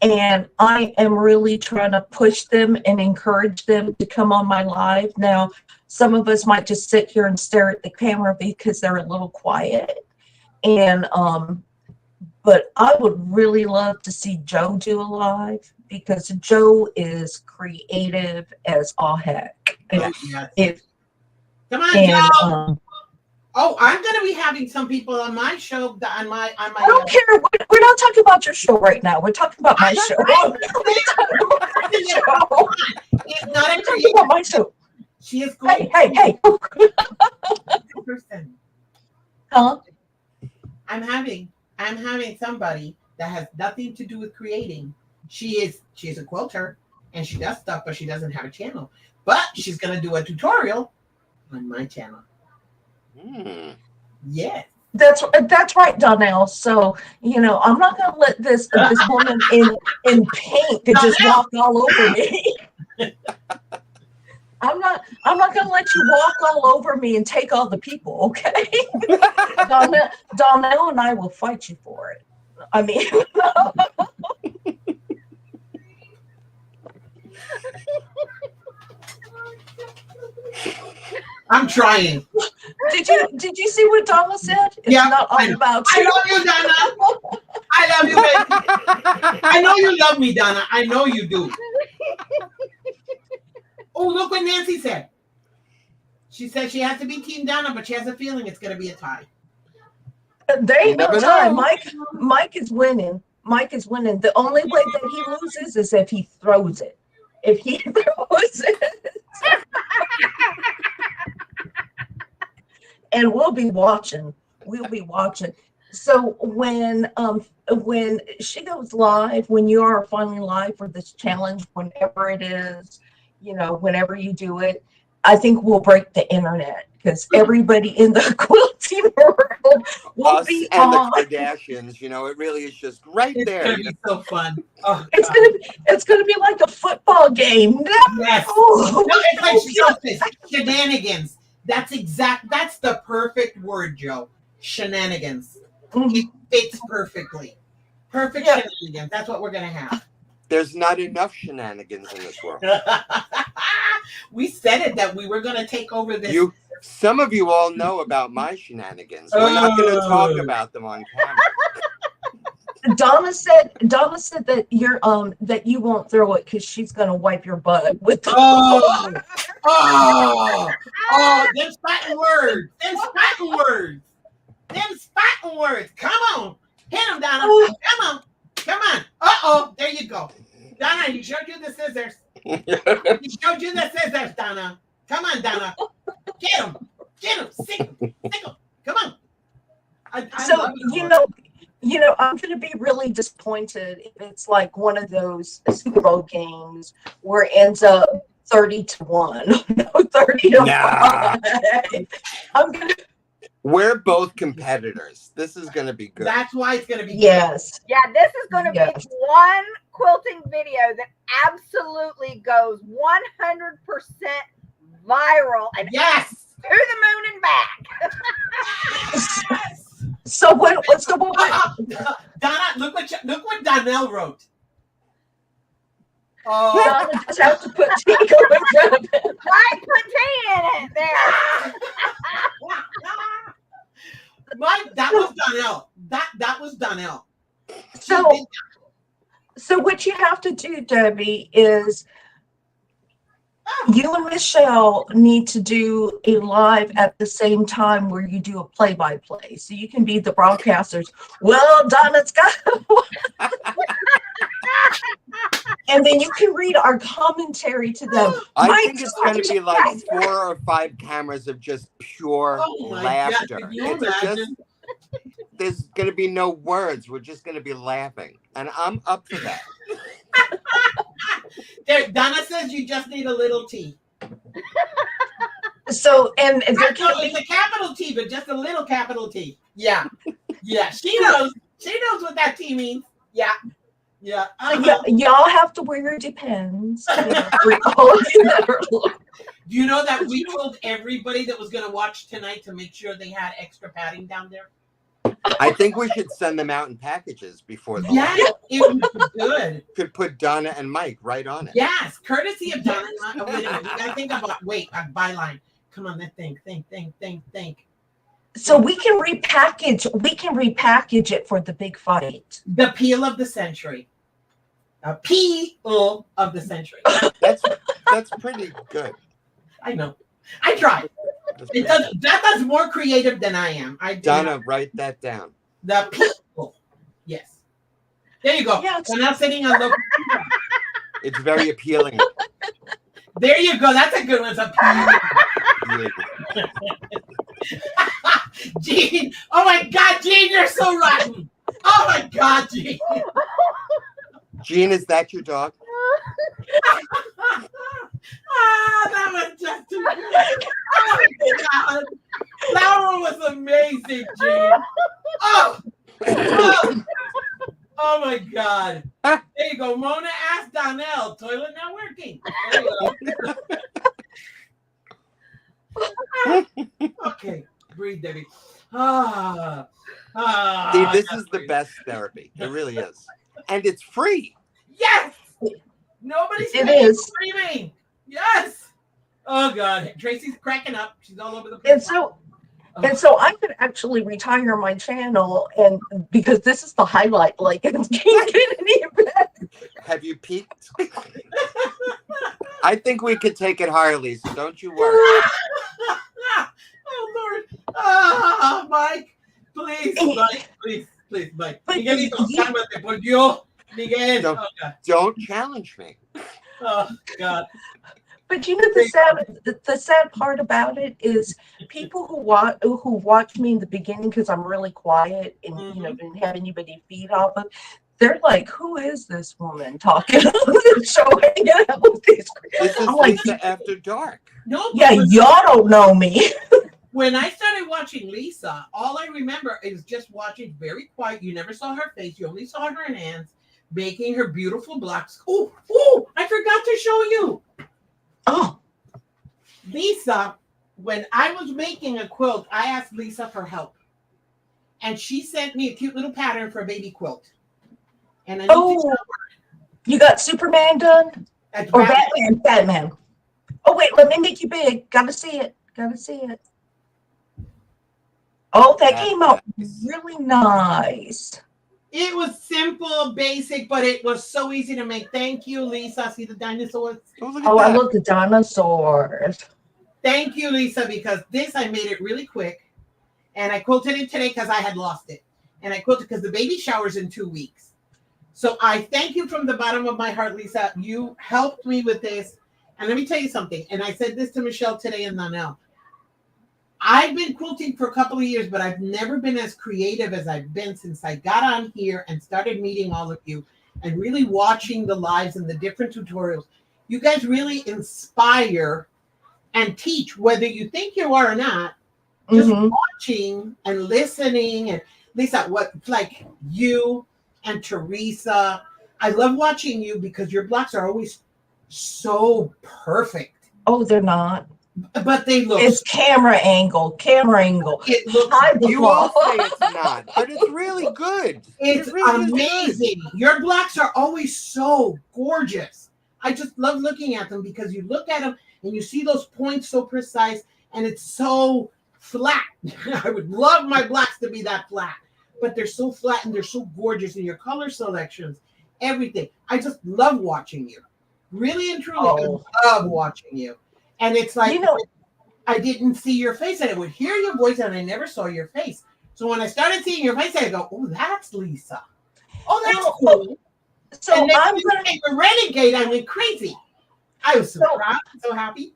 And I am really trying to push them and encourage them to come on my live. Now, some of us might just sit here and stare at the camera because they're a little quiet. And but I would really love to see Joe do a live because Joe is creative as all heck. Oh, yes. If, Come on, and Joe. Oh, I'm going to be having some people on my show. I don't care. We're not talking about your show right now. We're talking about my show. It's not a Talking about my show. She is going. Hey. Person. Huh? I'm having somebody that has nothing to do with creating. She's a quilter and she does stuff, but she doesn't have a channel. But she's going to do a tutorial on my channel. Yes. That's right, Donnell. So, I'm not going to let this woman in paint to just walk all over me. I'm not going to let you walk all over me and take all the people, okay? Donnell and I will fight you for it. I mean, I'm trying. Did you see what Donna said? It's not all about you. I love you, Donna. I love you, baby. I know you love me, Donna. I know you do. Oh, look what Nancy said. She said she has to be Team Donna, but she has a feeling it's going to be a tie. There ain't no tie. Mike is winning. Mike is winning. The only way that he loses is if he throws it. If he throws it. And we'll be watching. So when she goes live, when you are finally live for this challenge, whenever it is, whenever you do it, I think we'll break the internet because everybody in the quilting world will be and on. the Kardashians. It really is just right there. It's gonna be so fun. Oh, it's gonna be like a football game. Yes. No, it's like shenanigans. That's the perfect word, Joe. Shenanigans. It fits perfectly. Perfect shenanigans. That's what we're gonna have. There's not enough shenanigans in this world. We said it that we were gonna take over this. Some of you all know about my shenanigans. We're not going to talk about them on camera. Donna said that that you won't throw it because she's gonna wipe your butt with the them spitting words. Come on. Hit them, Donna. Come on. There you go. Donna, he showed you the scissors. Donna. Come on, Donna. Get him. Sick him. Come on. So, I'm going to be really disappointed if it's like one of those Super Bowl games where it ends up 30-1. No, 30-5. We're both competitors. This is going to be good. That's why it's going to be yes. Yeah, this is going to be one quilting video that absolutely goes 100% viral and yes, to the moon and back. So what's the one? Donna, look what Donnell wrote. Donna just has to put tea in front of it. I put tea in it there. That was Donnell. That was Donnell. So what you have to do, Debbie, is you and Michelle need to do a live at the same time where you do a play-by-play. So you can be the broadcasters. Well, Donna's got and then you can read our commentary to them. I think it's going to be like 4 or 5 cameras of just pure laughter. There's going to be no words. We're just going to be laughing. And I'm up for that. Donna says you just need a little T. So, it's a capital T, but just a little capital T. Yeah. She knows. She knows what that T means. Yeah. Yeah. Y'all have to wear your Depends. For all of you that are looking. Do you know that we told everybody that was going to watch tonight to make sure they had extra padding down there? I think we should send them out in packages before the Yeah, it would be good. Could put Donna and Mike right on it. Yes, courtesy of Donna. Oh, wait a minute. You got to think about, a byline. Come on, let's think. So we can repackage it for the big fight. The peel of the century. A peel of the century. That's pretty good. I know. I tried. That's more creative than I am. Donna, write that down. The people. Yes. There you go. Yeah, so now sitting on local. It's very appealing. There you go. That's a good one. It's appealing. Gene. Oh my God, Gene, you're so rotten. Oh my God, Gene. Gene, is that your dog? That was just too good. Oh my God. That one was amazing, Gene. Oh my God. There you go. Mona asked Donnell, toilet not working. There you go. Okay. Breathe, Debbie. See, this is the best therapy. It really is. And it's free. Yes. Nobody's screaming. Yes. Oh God. Tracy's cracking up. She's all over the place. And so I could actually retire my channel, and because this is the highlight, like it can't get any better. Have you peaked? I think we could take it higher, Lisa. Don't you worry. Oh Lord. Mike. Please, Mike. Please, Mike. Miguelito, cálmate, por Dios. Miguel. Don't challenge me. Oh God. But you know the sad part about it is people who watch me in the beginning because I'm really quiet and didn't have anybody feed off of. They're like, "Who is this woman talking on the show?" Hanging out with these. This is Lisa After Dark. No. Yeah, y'all don't know me. When I started watching Lisa, all I remember is just watching very quiet. You never saw her face. You only saw her hands making her beautiful blocks. Oh, I forgot to show you. Oh, Lisa, when I was making a quilt, I asked Lisa for help. And she sent me a cute little pattern for a baby quilt. And I you got Superman done? Or Batman. Oh, wait, let me make you big. Gotta see it. Oh, that came out really nice. It was simple, basic, but it was so easy to make. Thank you, Lisa. See the dinosaurs? Oh, I love the dinosaurs. Thank you, Lisa, because I made it really quick. And I quilted it today because I had lost it. And I quilted because the baby shower's in 2 weeks. So I thank you from the bottom of my heart, Lisa. You helped me with this. And let me tell you something. And I said this to Michelle today and Nanelle. I've been quilting for a couple of years, but I've never been as creative as I've been since I got on here and started meeting all of you and really watching the lives and the different tutorials. You guys really inspire and teach, whether you think you are or not. Just watching and listening. And Lisa, like you and Teresa, I love watching you because your blocks are always so perfect. Oh, they're not. But they look. It's camera angle. It looks. You all say it's not, but it's really good. It's really amazing. Your blocks are always so gorgeous. I just love looking at them because you look at them and you see those points so precise, and it's so flat. I would love my blocks to be that flat, but they're so flat and they're so gorgeous in your color selections, everything. I just love watching you. Really and truly, I love watching you. And it's like, I didn't see your face, and I would hear your voice, and I never saw your face. So when I started seeing your face, I go, "Oh, that's Lisa. Oh, that's cool." So and then I'm going to a renegade. I went crazy. I was so proud, so happy.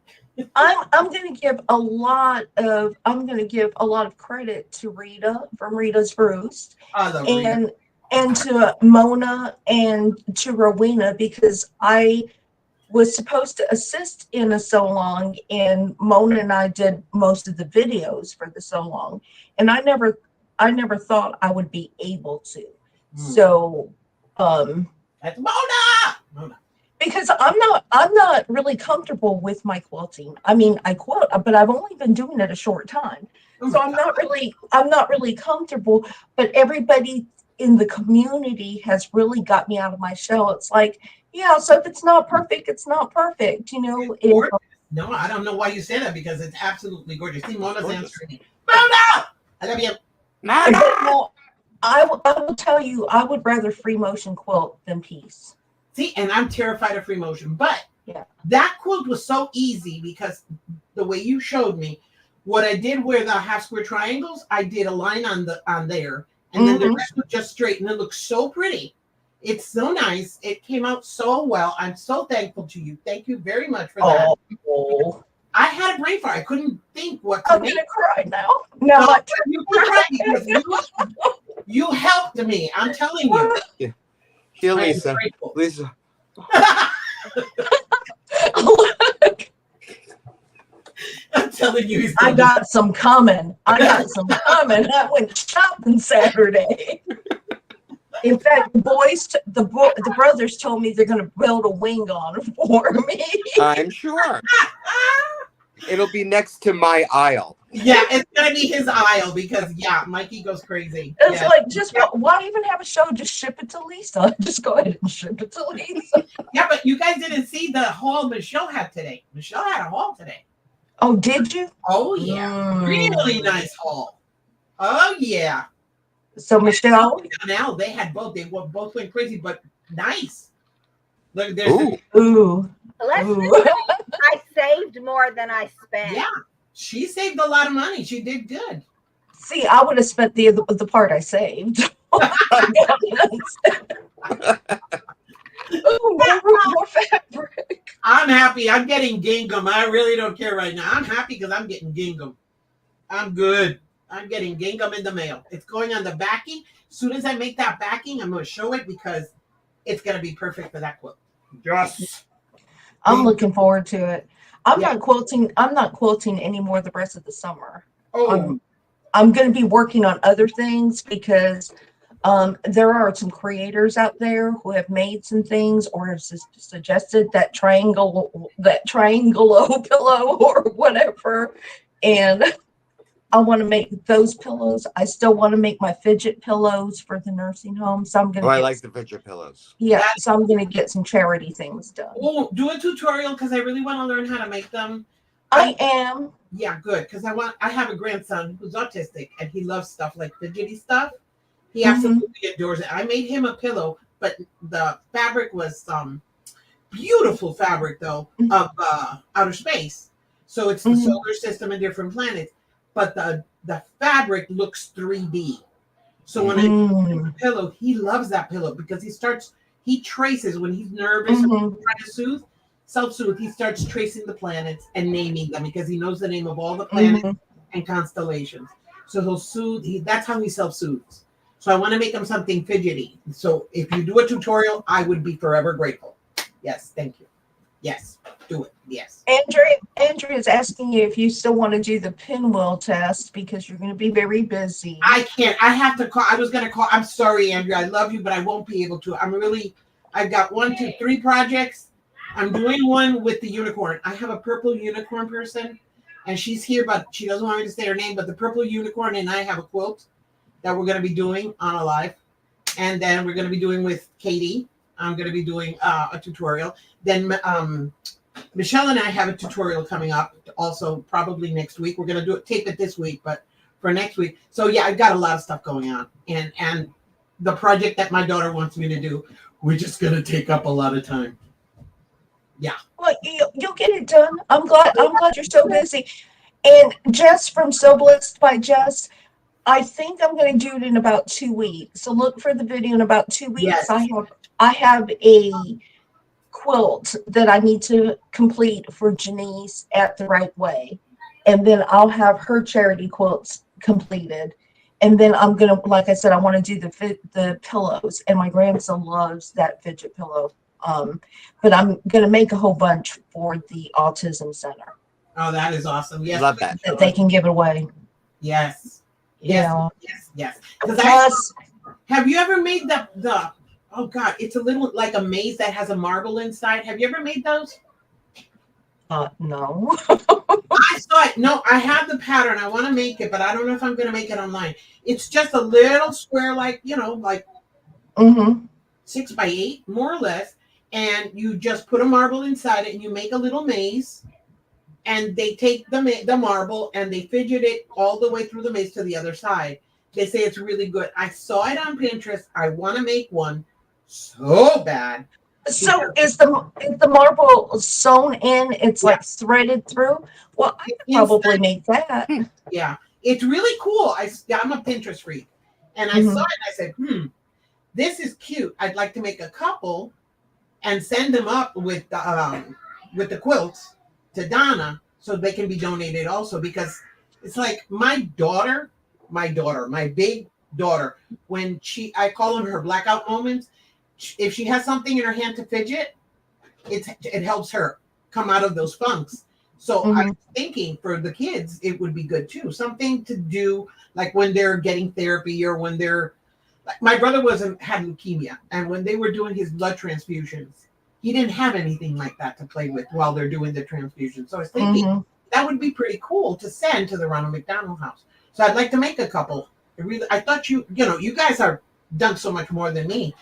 I'm going to give a lot of credit to Rita from Rita's Roost, and to Mona and to Rowena, because I was supposed to assist in a so long, and Mona and I did most of the videos for the so long, and I never thought I would be able to. So, That's Mona. because I'm not really comfortable with my quilting. I mean, I quilt, but I've only been doing it a short time. Oh So my I'm not really comfortable, but everybody in the community has really got me out of my shell. It's like, yeah, so if it's not perfect, it's not perfect, you know. Gorgeous. No, I don't know why you say that because it's absolutely gorgeous. See, Mona's answering me. Mona! I love you. But no, I will tell you, I would rather free motion quilt than piece. See, and I'm terrified of free motion, but Yeah. that quilt was so easy because the way you showed me, what I did where the half square triangles, I did a line on there, and then the rest was just straight, and it looks so pretty. It's so nice. It came out so well. I'm so thankful to you. Thank you very much for that. Oh, I had a brain fart. I couldn't think what to I'm make. gonna cry now. No, So, you can cry because you helped me. I'm telling you. Here, I am Lisa. grateful. Lisa. I'm telling you, he's I got some coming. I went shopping Saturday. In fact, the brothers told me they're going to build a wing on it for me. I'm sure. It'll be next to my aisle. Yeah, it's gonna be his aisle because Mikey goes crazy. It's like, just why even have a show? Just ship it to Lisa. Just go ahead and ship it to Lisa. Yeah, but you guys didn't see the haul Michelle had today. Michelle had a haul today. Oh, did you? Oh yeah, really nice haul. Oh yeah. So Michelle, Now they had both. They both went crazy, but nice. Look, there's Ooh. ooh, Let's ooh. just say I saved more than I spent. Yeah, she saved a lot of money. She did good. See, I would have spent the part I saved. Ooh, more fabric. I'm happy. I'm getting gingham. I really don't care right now. I'm happy because I'm getting gingham. I'm good. I'm getting gingham in the mail. It's going on the backing. As soon as I make that backing, I'm going to show it because it's going to be perfect for that quilt. Yes. I'm looking forward to it. I'm not quilting anymore the rest of the summer. Oh, I'm going to be working on other things because there are some creators out there who have made some things or have suggested that triangle pillow or whatever, and I want to make those pillows. I still want to make my fidget pillows for the nursing home, so I'm going to. I like the fidget pillows. Yeah, so I'm going to get some charity things done. oh, do a tutorial because I really want to learn how to make them. I am. Yeah, good. Because I have a grandson who's autistic and he loves stuff like fidgety stuff. He absolutely adores it. I made him a pillow, but the fabric was beautiful fabric though of outer space. So it's the solar system and different planets, but the fabric looks 3D. So when I give him a pillow, he loves that pillow because he traces when he's nervous and trying to self-soothe, he starts tracing the planets and naming them because he knows the name of all the planets and constellations. So he'll soothe. That's how he self-soothes. So I want to make him something fidgety. So if you do a tutorial, I would be forever grateful. Yes, thank you. Yes, do it. Yes. Andrea is asking you if you still want to do the pinwheel test because you're going to be very busy. I can't. I have to call. I was going to call. I'm sorry, Andrea. I love you, but I won't be able to. I've got 1, 2, 3 projects. I'm doing one with the unicorn. I have a purple unicorn person, and she's here, but she doesn't want me to say her name. But the purple unicorn and I have a quilt that we're going to be doing on a live. And then we're going to be doing with Katie. I'm going to be doing a tutorial. Then Michelle and I have a tutorial coming up also probably next week. We're going to tape it this week, but for next week. So yeah, I've got a lot of stuff going on. And the project that my daughter wants me to do, we're just going to take up a lot of time. Yeah. Well, you'll get it done. I'm glad you're so busy. And Jess from So Blessed by Jess, I think I'm going to do it in about 2 weeks. So look for the video in about 2 weeks. Yes. I have a quilt that I need to complete for Janice at the Right Way. And then I'll have her charity quilts completed. And then I'm going to, like I said, I want to do the pillows. And my grandson loves that fidget pillow. But I'm going to make a whole bunch for the Autism Center. Oh, that is awesome. Yes. Love that. That they can give it away. Yes. Yeah. Yes. Plus, Have you ever made the oh god, it's a little like a maze that has a marble inside. Have you ever made those? no. I saw it. No, I have the pattern. I want to make it, but I don't know if I'm going to make it online. It's just a little square, like, like Mm-hmm. 6 by 8, more or less. And you just put a marble inside it and you make a little maze. And they take the marble and they fidget it all the way through the maze to the other side. They say it's really good. I saw it on Pinterest. I want to make one so bad. So is the marble sewn in? It's like threaded through. Well, I could probably make that. Yeah, it's really cool. I'm a Pinterest freak, and I saw it and I said, this is cute. I'd like to make a couple and send them up with the quilts to Donna so they can be donated also, because it's like my big daughter, when I call them her blackout moments. If she has something in her hand to fidget, it helps her come out of those funks. So I was thinking for the kids, it would be good too. Something to do like when they're getting therapy or when they're like my brother had leukemia, and when they were doing his blood transfusions, he didn't have anything like that to play with while they're doing the transfusion. So I was thinking that would be pretty cool to send to the Ronald McDonald House. So I'd like to make a couple. I thought you guys are done so much more than me.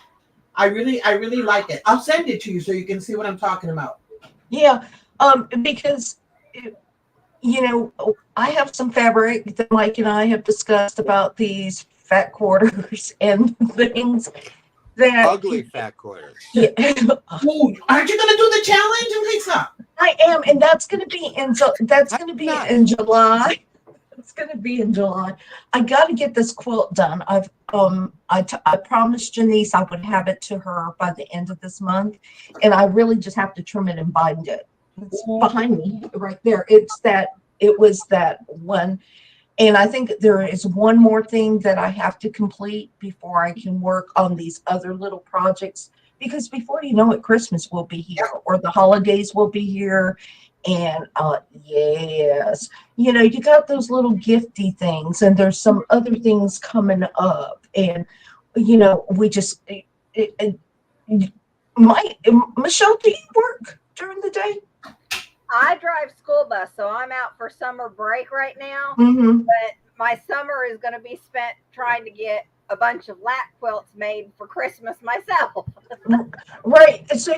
I really like it. I'll send it to you so you can see what I'm talking about. Yeah, because I have some fabric that Mike and I have discussed about these fat quarters and things that Ugly fat quarters. Yeah. Ooh, aren't you gonna do the challenge, Lisa? I am, and that's going to be in July. It's going to be in July. I got to get this quilt done. I promised Janice I would have it to her by the end of this month, and I really just have to trim it and bind it. It's behind me right there. It was that one, and I think there is one more thing that I have to complete before I can work on these other little projects. Because before you know it, Christmas will be here, or the holidays will be here. And yes, you got those little gifty things, and there's some other things coming up. And, we just, Michelle, do you work during the day? I drive school bus, so I'm out for summer break right now. Mm-hmm. But my summer is going to be spent trying to get a bunch of lap quilts made for Christmas myself. Right. So,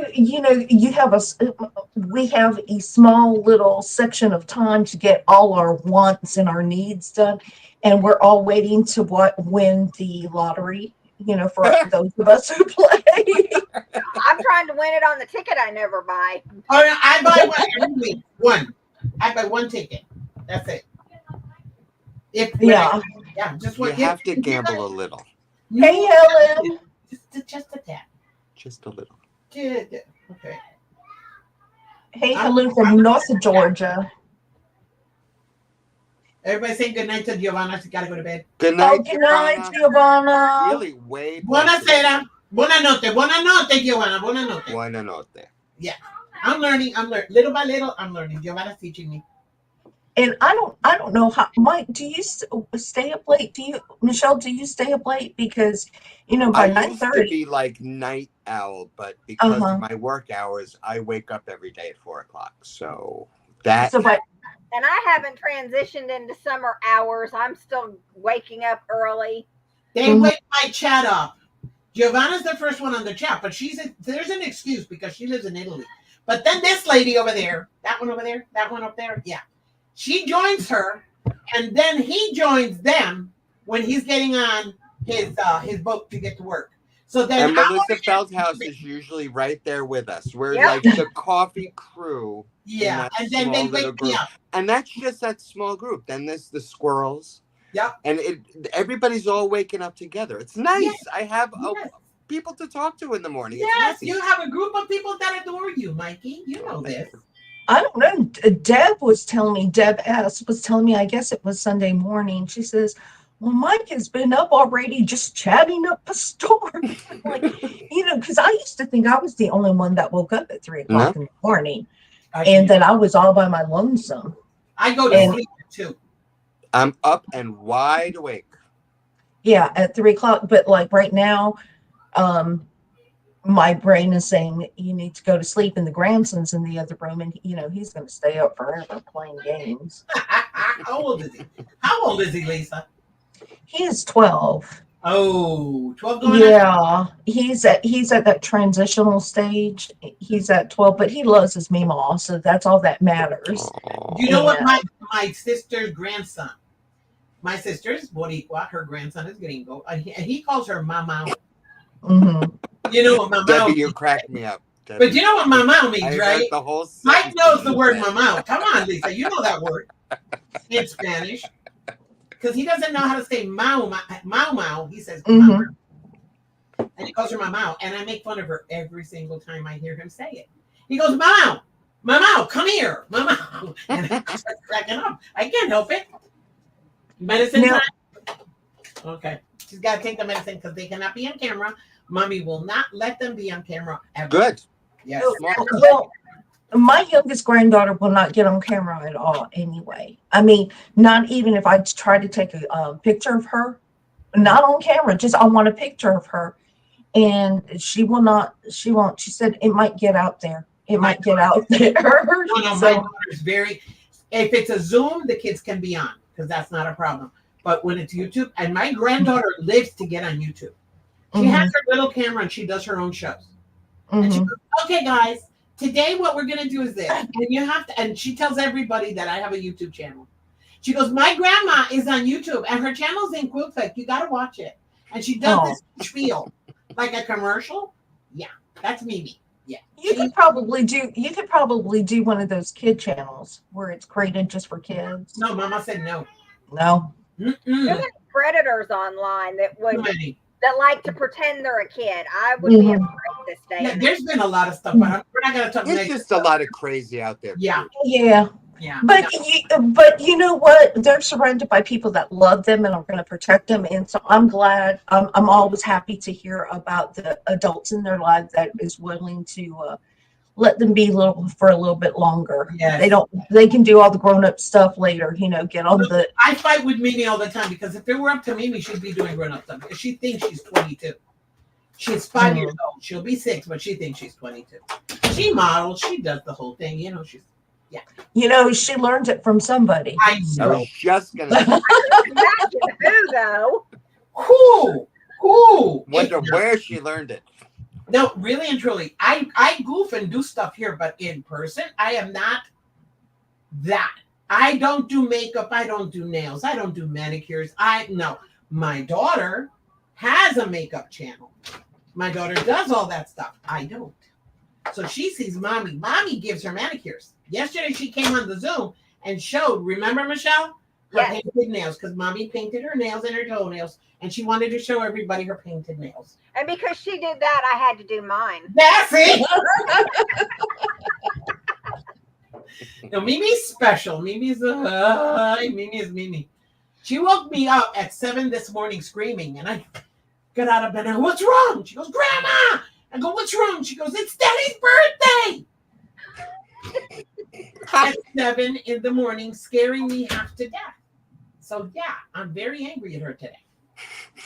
we have a small little section of time to get all our wants and our needs done. And we're all waiting to win the lottery, for those of us who play. I'm trying to win it on the ticket I never buy. Oh, no, I buy one every week. I buy one ticket. That's it. Just You have to gamble a little. Hey, Ellen. Just a tap. Just a little. Okay. Hey, hello from North Georgia. Everybody saying good night to Giovanna. She got to go to bed. Good night, Good night, Giovanna. Really way. Buonasera. Buonanotte. Buonanotte, Giovanna. Buonanotte. Buonanotte. Yeah. I'm learning. Little by little, I'm learning. Giovanna's teaching me. And I don't know how, Mike, do you stay up late? Michelle, do you stay up late? Because, by 9:30. I used to be like night owl, but because of my work hours, I wake up every day at 4:00. So that. And I haven't transitioned into summer hours. I'm still waking up early. They wake my chat up. Giovanna's the first one on the chat, but there's an excuse because she lives in Italy. But then this lady over there, that one over there, that one up there, yeah. She joins her, and then he joins them when he's getting on his boat to get to work. So then and Melissa Feldhouse is usually right there with us. We're like the coffee crew. Yeah, and then they wake me up. And that's just that small group. Then there's the squirrels. Yeah. And everybody's all waking up together. It's nice. Yes. I have people to talk to in the morning. Yes, you have a group of people that adore you, Mikey. You know this. I don't know. Deb S. was telling me, I guess it was Sunday morning. She says, well, Mike has been up already just chatting up a storm. Like, because I used to think I was the only one that woke up at 3:00 in the morning. And that I was all by my lonesome. I go to sleep too. I'm up and wide awake. Yeah, at 3 o'clock. But like right now, um, my brain is saying you need to go to sleep, and the grandson's in the other room, and he's going to stay up forever playing games. How old is he? How old is he, Lisa? He is 12. Oh, 12 going on. Yeah, he's at that transitional stage. He's at 12, but he loves his Meemaw, so that's all that matters. You know what? And My sister's grandson. My sister's Boricua. Her grandson is gringo. And he calls her Mama. mhm. You know what Mama Debbie, means? you crack me up. Debbie. But you know what Mama means, I right? heard the whole Mike sentence knows the you word said. Mama. Come on, Lisa. You know that word in Spanish. Because he doesn't know how to say Mau Mau. He says Mama. Mhm. And he calls her Mama. And I make fun of her every single time I hear him say it. He goes, Mama, Mama, come here, Mama. And I start cracking up. I can't help it. Medicine Now- time? Okay. She's got to take the medicine because they cannot be on camera. Mommy will not let them be on camera ever. Good. Yes. Well, my youngest granddaughter will not get on camera at all anyway. I mean, not even if I try to take a picture of her, not on camera, just I want a picture of her. And she will not, she won't. She said it might get out there. It might get out there. No, my daughter's very, if it's a Zoom, the kids can be on because that's not a problem. But when it's YouTube, and my granddaughter lives to get on YouTube. She has her little camera and she does her own shows. And she goes, okay, guys, today what we're going to do is this. And you have to, and she tells everybody that I have a YouTube channel. She goes, my grandma is on YouTube and her channel's in Quiltec. You got to watch it. And she does this spiel like a commercial. Yeah, that's Mimi. Yeah. You could probably do one of those kid channels where it's created just for kids. No, Mama said no. No. Too many predators online that like to pretend they're a kid. I would be afraid this day. Yeah, there's been a lot of stuff, but we're not going to talk. There's just a lot of crazy out there. Yeah. Yeah. Yeah. But you know what? They're surrounded by people that love them and are going to protect them. And so I'm glad. I'm always happy to hear about the adults in their life that is willing to let them be for a little bit longer. Yes. They can do all the grown up stuff later. Get on the. I fight with Mimi all the time because if it were up to Mimi, she'd be doing grown up stuff because she thinks she's 22. She's 5 years old. She'll be 6, but she thinks she's 22. She models. She does the whole thing. She's. Yeah. She learned it from somebody. I know. I was just gonna Imagine who though? Who? wonder where she learned it. No, really and truly, I goof and do stuff here, but in person, I am not that. I don't do makeup. I don't do nails. I don't do manicures. No. My daughter has a makeup channel. My daughter does all that stuff. I don't. So she sees mommy. Mommy gives her manicures. Yesterday she came on the Zoom and showed, remember Michelle? Her painted nails, because mommy painted her nails and her toenails, and she wanted to show everybody her painted nails. And because she did that, I had to do mine. That's it. No, Mimi's special. Mimi is Mimi. She woke me up at 7 this morning screaming, and I got out of bed and I go, what's wrong? She goes, Grandma. I go, what's wrong? She goes, it's Daddy's birthday. At 7 in the morning, scaring me half to death. So yeah, I'm very angry at her today.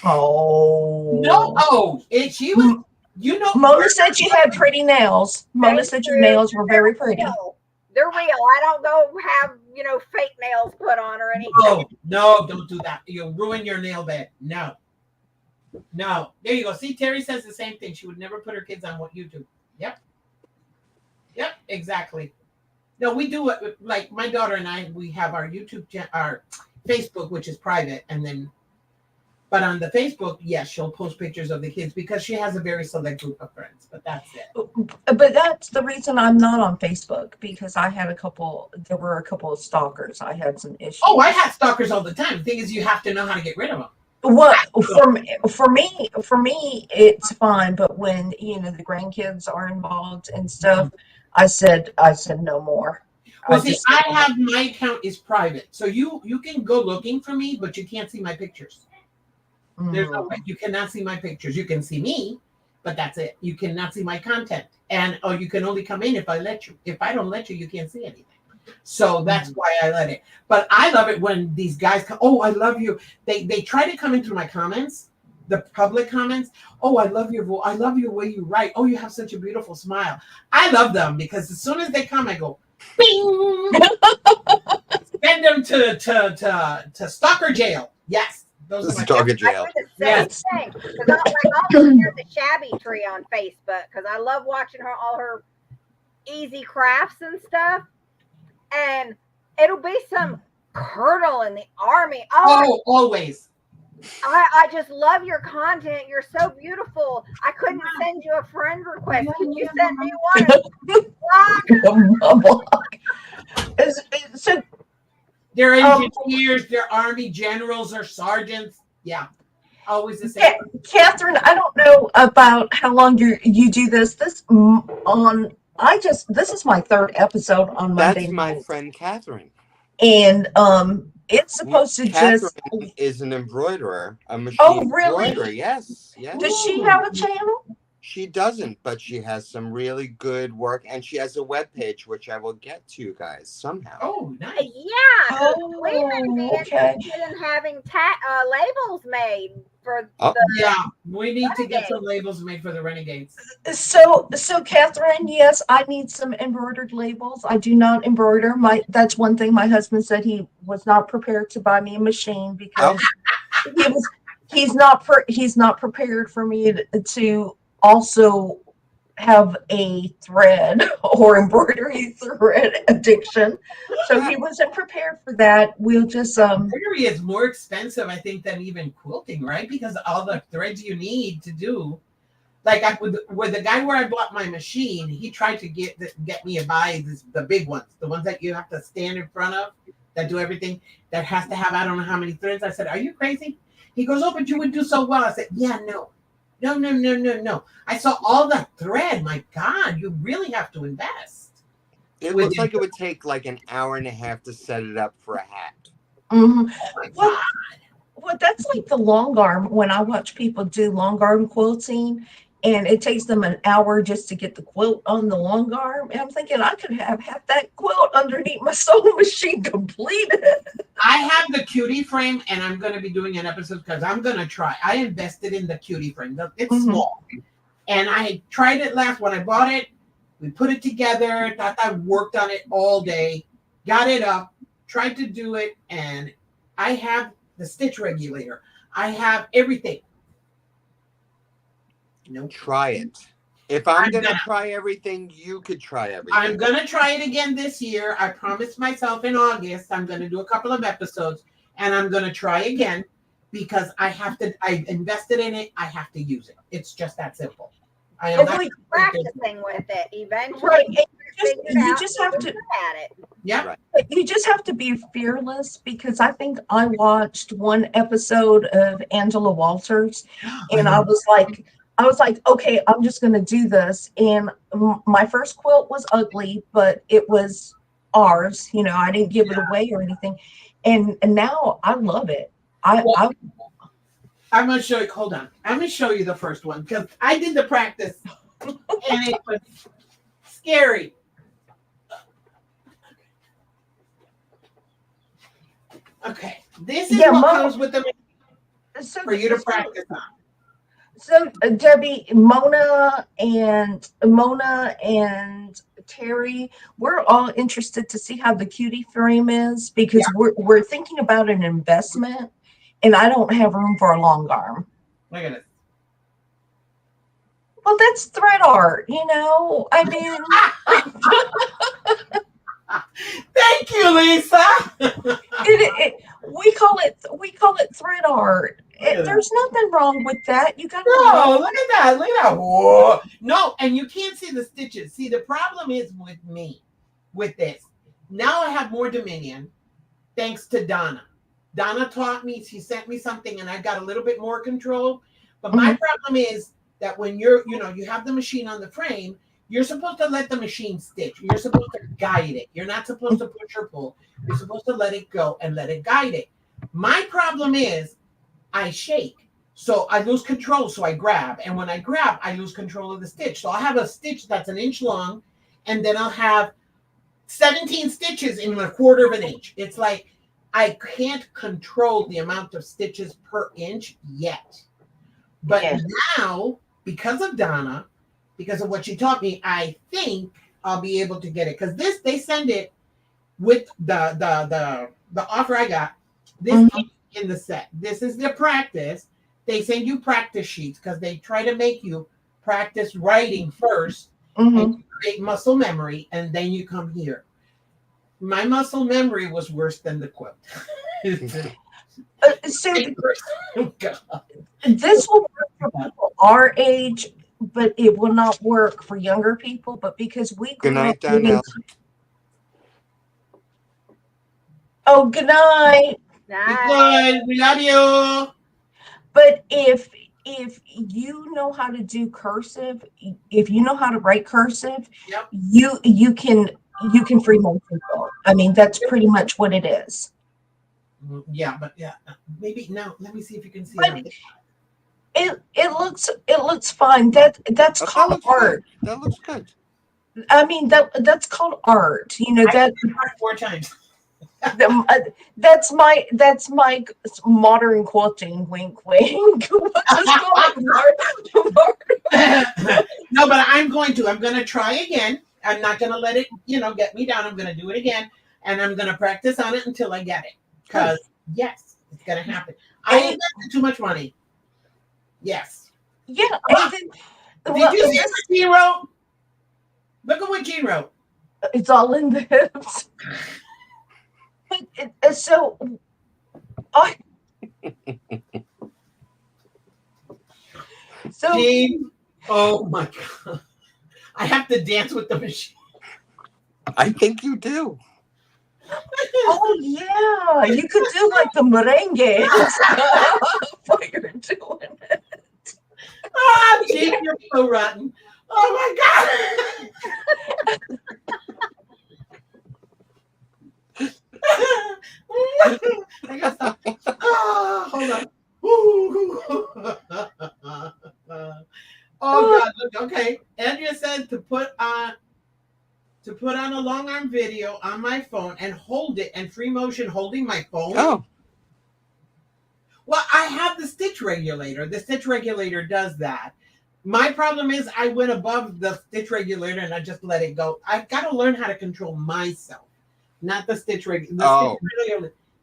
Oh. No, she was, Mona said you had pretty nails. Mona said your nails were very pretty. They're real. I don't go have, fake nails put on or anything. No, don't do that. You'll ruin your nail bed. No. There you go. See, Terry says the same thing. She would never put her kids on YouTube. Yep, exactly. No, we do it. Like my daughter and I, we have our our Facebook, which is private, but on the Facebook, yes, she'll post pictures of the kids because she has a very select group of friends, but that's it. But that's the reason I'm not on Facebook, because there were a couple of stalkers. I had some issues. Oh, I have stalkers all the time. The thing is, you have to know how to get rid of them. Well, for me, it's fine. But when, the grandkids are involved and stuff, I said no more. Well, I have my account is private. So you can go looking for me, but you can't see my pictures. There's no way. You cannot see my pictures. You can see me, but that's it. You cannot see my content. And you can only come in if I let you. If I don't let you, you can't see anything. So that's why I let it. But I love it when these guys come. Oh, I love you. They try to come into my comments, the public comments. Oh, I love your voice. I love your way you write. Oh, you have such a beautiful smile. I love them because as soon as they come, I go, bing. Send them to stalker jail. Yes, those are my Stalker I jail. do the same Yes. thing because I'll share the Shabby Tree on Facebook because I love watching all her easy crafts and stuff, and it'll be some colonel in the army. Oh, always. I just love your content. You're so beautiful. I couldn't send you a friend request. Can you send me one? So, They're engineers, they're army generals or sergeants. Yeah, always the same. Catherine, I don't know about how long you do this. This is my third episode on Monday That's my night, friend Catherine. and it's supposed to Catherine just. is an embroiderer, a machine Oh, really? embroiderer. Yes, yes. Does she have a channel? She doesn't, but she has some really good work, and she has a webpage, which I will get to you guys somehow. Oh, nice. Yeah, 'cause we may Oh, be okay. interested in having labels made for Oh. the. Yeah, we need to get some labels made for the Renegades. So Catherine, yes, I need some embroidered labels. I do not embroider. That's one thing my husband said he was not prepared to buy me a machine because he's not prepared for me to also have a thread or embroidery thread addiction. So he wasn't prepared for that. We'll just Embroidery is more expensive, I think, than even quilting, right? Because all the threads you need to do. Like with the guy where I bought my machine, he tried to get me to buy the big ones, the ones that you have to stand in front of, that do everything, that has to have I don't know how many threads. I said, "Are you crazy?" He goes, "Oh, but you would do so well." I said, "Yeah, no. I saw all the thread. My God, you really have to invest." It looks like it would take like an hour and a half to set it up for a hat. mhm. Oh my Well, God. Well, that's like the long arm. When I watch people do long arm quilting, and it takes them an hour just to get the quilt on the long arm, and I'm thinking I could have half that quilt underneath my sewing machine completed. I have the cutie frame, and I'm going to be doing an episode because I'm going to try. I invested in the cutie frame. It's small. And I tried it last when I bought it. We put it together. Thought I worked on it all day. Got it up. Tried to do it. And I have the stitch regulator. I have everything. Nope. Try it. If I'm going to try everything, you could try everything. I'm going to try it again this year. I promised myself in August I'm going to do a couple of episodes, and I'm going to try again because I invested in it. I have to use it. It's just that simple. I am not practicing with it eventually. Right. You just have to at it. Yeah. Right. You just have to be fearless because I think I watched one episode of Angela Walters, and I was like, okay, I'm just going to do this. And my first quilt was ugly, but it was ours. I didn't give it away or anything. And now I love it. I'm going to show you. Hold on. I'm going to show you the first one because I did the practice and it was scary. Okay. This is what comes with the for you to practice on. So Debbie, Mona and Terry, we're all interested to see how the cutie frame is because we're thinking about an investment, and I don't have room for a long arm. Look at it. Well, that's thread art, I mean. Thank you, Lisa. We call it thread art. There's nothing wrong with that. You got no. Look at that. Look at that. Whoa. No, and you can't see the stitches. See, the problem is with me, with this. Now I have more dominion, thanks to Donna. Donna taught me. She sent me something, and I got a little bit more control. But my problem is that when you have the machine on the frame, you're supposed to let the machine stitch. You're supposed to guide it. You're not supposed to push or pull. You're supposed to let it go and let it guide it. My problem is I shake. So I lose control. So I grab. And when I grab, I lose control of the stitch. So I'll have a stitch that's an inch long. And then I'll have 17 stitches in a quarter of an inch. It's like I can't control the amount of stitches per inch yet. But now, because of Donna, because of what she taught me, I think I'll be able to get it. Because this, they send it with the offer I got. This comes in the set. This is the practice. They send you practice sheets because they try to make you practice writing first and create muscle memory, and then you come here. My muscle memory was worse than the quilt. So this will work for people our age, but it will not work for younger people. But because we grew Good night, up reading- Donnell. Oh, good night. Good. We love you. But if you know how to do cursive, if you know how to write cursive, Yep. you can free more people. I mean, that's pretty much what it is. Yeah, but yeah, maybe no. Let me see if you can see But it. it looks fine. That's That called looks art. good. That looks good. I mean, that's called art. You know, I that did it 4 times. that's my modern quilting. Wink, wink. What's this called? No, but I'm going to try again. I'm not going to let it, get me down. I'm going to do it again, and I'm going to practice on it until I get it. Because yes, it's going to happen. I invested too much money. Yes. Yeah. And then, Did you see what Jean wrote? Look at what Jean wrote. It's all in this. But so, Jean, oh my God. I have to dance with the machine. I think you do. Oh yeah, you could do like the merengue and stuff while you're doing it. Ah, Jean, you're so rotten. Oh my God. I got stuff. Hold on. Oh God, look, okay. Andrea said to put on a long arm video on my phone and hold it and free motion holding my phone. Oh. Well, I have the stitch regulator. The stitch regulator does that. My problem is I went above the stitch regulator and I just let it go. I've got to learn how to control myself, not the stitch regulator. Oh.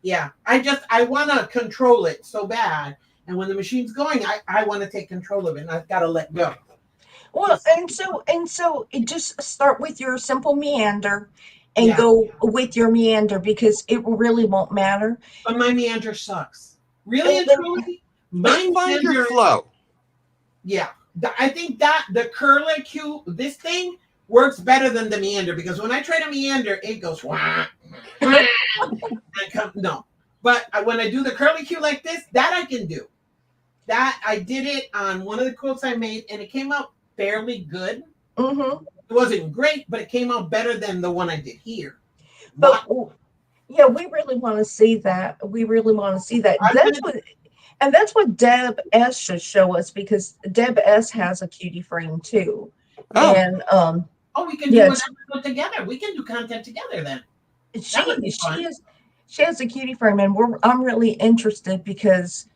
Yeah, I want to control it so bad. And when the machine's going, I want to take control of it, and I've got to let go. Well, and so it just start with your simple meander and go with your meander because it really won't matter. But my meander sucks. Really and truly, Just find your flow. Yeah. I think that the curlicue, this thing works better than the meander because when I try to meander, it goes wah, wah, no. But when I do the curlicue like this, that I can do. That I did it on one of the quilts I made, and it came out fairly good. Mm-hmm. It wasn't great, but it came out better than the one I did here. But yeah, we really want to see that. We really want to see that. That's what Deb S should show us because Deb S has a cutie frame too. Oh. And we can do whatever together. We can do content together then. She has a cutie frame, and I'm really interested because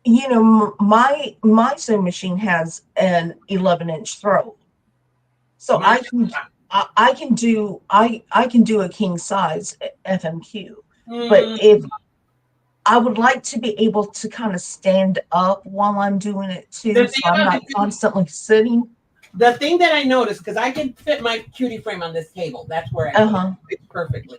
my sewing machine has an 11-inch throat, so I can do a king size FMQ. But if I would like to be able to kind of stand up while I'm doing it too, so I'm not constantly sitting. The thing that I noticed, because I can fit my cutie frame on this table, that's where I fit perfectly.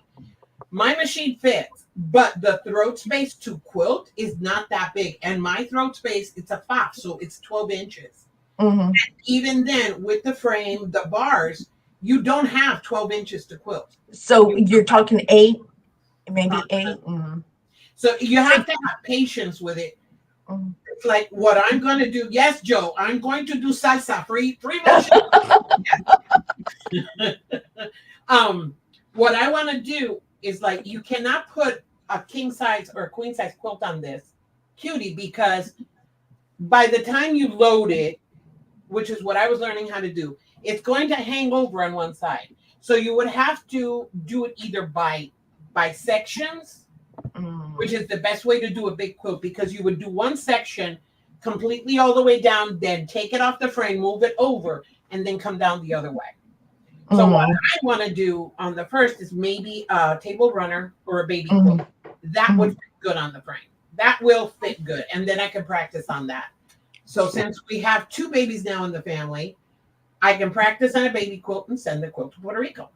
My machine fits, but the throat space to quilt is not that big. And my throat space, it's a fob, so it's 12 inches. Mm-hmm. And even then, with the frame, the bars, you don't have 12 inches to quilt. So you're talking 8, maybe 8. Mm-hmm. So you have to have patience with it. Mm-hmm. It's like what I'm going to do. Yes, Joe, I'm going to do salsa, free motion. What I want to do is like you cannot put a king size or a queen size quilt on this cutie because by the time you load it, which is what I was learning how to do, it's going to hang over on one side. So you would have to do it either by sections, which is the best way to do a big quilt, because you would do one section completely all the way down, then take it off the frame, move it over, and then come down the other way. So what I want to do on the first is maybe a table runner or a baby quilt. That would fit good on the frame. That will fit good. And then I can practice on that. So since we have 2 babies now in the family, I can practice on a baby quilt and send the quilt to Puerto Rico.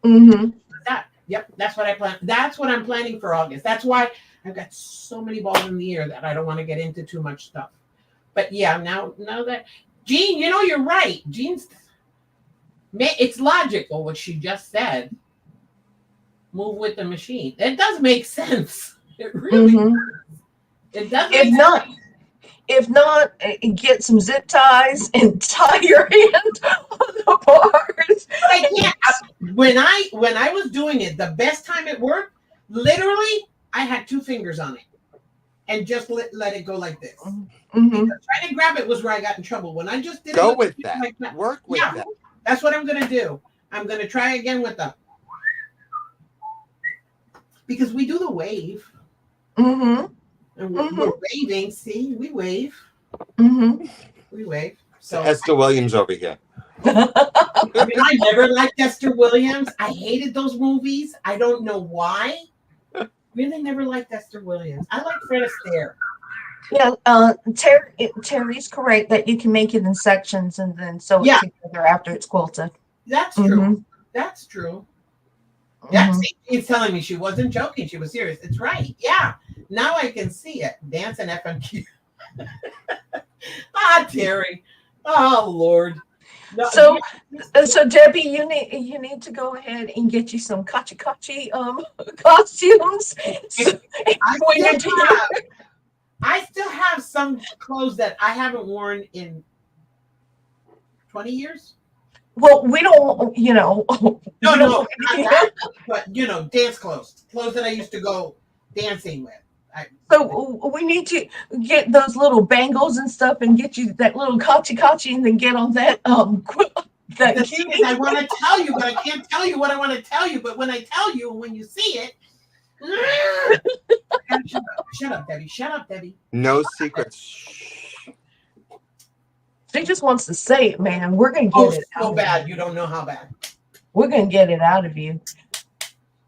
That. Yep, that's what I plan. That's what I'm planning for August. That's why I've got so many balls in the air that I don't want to get into too much stuff. But yeah, now that Jean, you're right. Jean's, it's logical what she just said. Move with the machine. It does make sense. It really does. It does. If not, get some zip ties and tie your hand on the bars. But I can't. When I was doing it, the best time it worked, literally, I had 2 fingers on it and just let it go like this. Trying to grab it was where I got in trouble. When I just did go with that. Like that, work with that. That's what I'm gonna do. I'm gonna try again with the, because we do the wave. And we're waving. See, we wave. We wave. So Esther Williams over here. I never liked Esther Williams. I hated those movies. I don't know why. Really never liked Esther Williams. I like Fred Astaire. Yeah, Terry's correct that you can make it in sections and then sew it together after it's quilted. That's true. That's true. Yeah, she's telling me she wasn't joking. She was serious. It's right. Yeah. Now I can see it. Dance and FMQ. Terry. Oh, Lord. No, so Debbie, you need to go ahead and get you some kachi costumes. I still have some clothes that I haven't worn in 20 years. Well, we don't, No, not that, but dance clothes that I used to go dancing with. So we need to get those little bangles and stuff and get you that little kachi and then get on that that the thing is, I want to tell you, but I can't tell you what I want to tell you. But when I tell you, when you see it, shut up, Debbie. Shut up, Debbie. No secrets. She just wants to say it, man. We're gonna get it so bad. You don't know how bad. We're gonna get it out of you.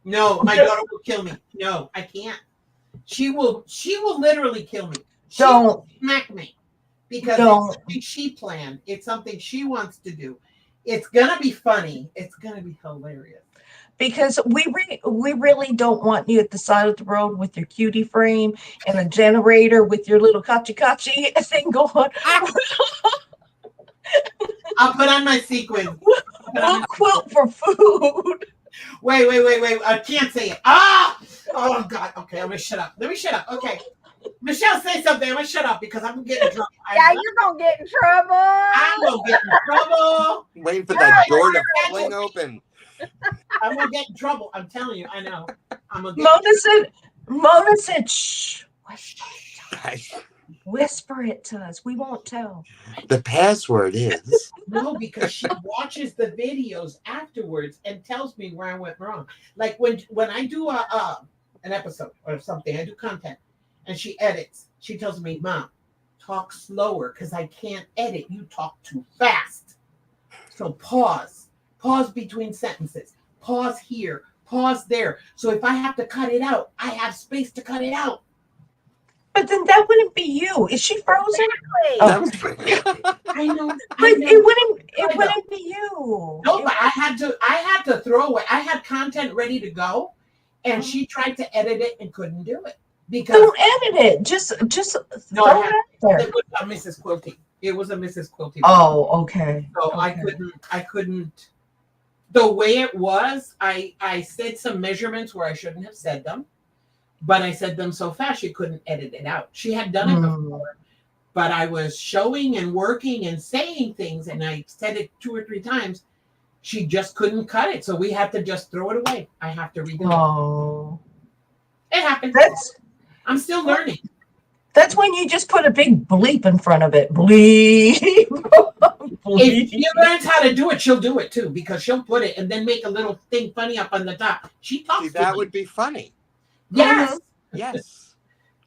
No, my daughter will kill me. No, I can't. She will literally kill me. She will smack me because it's something she planned. It's something she wants to do. It's gonna be funny. It's gonna be hilarious. Because we really don't want you at the side of the road with your cutie frame and a generator with your little kachi thing going. I'll put on my sequins. We'll quilt for food. Wait. I can't say it. Oh, God. Okay, I'm going to shut up. Let me shut up. Okay. Michelle, say something. I'm going to shut up because I'm getting drunk. Yeah, you're going to get in trouble. I'm going to get in trouble. Waiting for that door to fling open. I'm going to get in trouble. I'm telling you. I know. Mona said, shh. Whisper it to us. We won't tell. The password is. No, because she watches the videos afterwards and tells me where I went wrong. Like when I do an episode or something, I do content, and she edits. She tells me, "Mom, talk slower because I can't edit. You talk too fast. So pause between sentences. Pause here. Pause there. So if I have to cut it out, I have space to cut it out." But then that wouldn't be you. Is she frozen? Exactly. I know. But it wouldn't be you. No, but I had to throw away. I had content ready to go, and she tried to edit it and couldn't do it because don't edit it. Just throw it out there. It was a Mrs. Quilty. It was a Mrs. Quilty. Oh, okay. So okay. I couldn't. The way it was, I said some measurements where I shouldn't have said them. But I said them so fast she couldn't edit it out. She had done it before, but I was showing and working and saying things, and I said it 2 or 3 times. She just couldn't cut it, so we had to just throw it away. I have to redo it. It happened. I'm still learning. That's when you just put a big bleep in front of it. Bleep. If she learns how to do it, she'll do it too, because she'll put it and then make a little thing funny up on the top. She talks See, to that me. would be funny. Yes. Yes.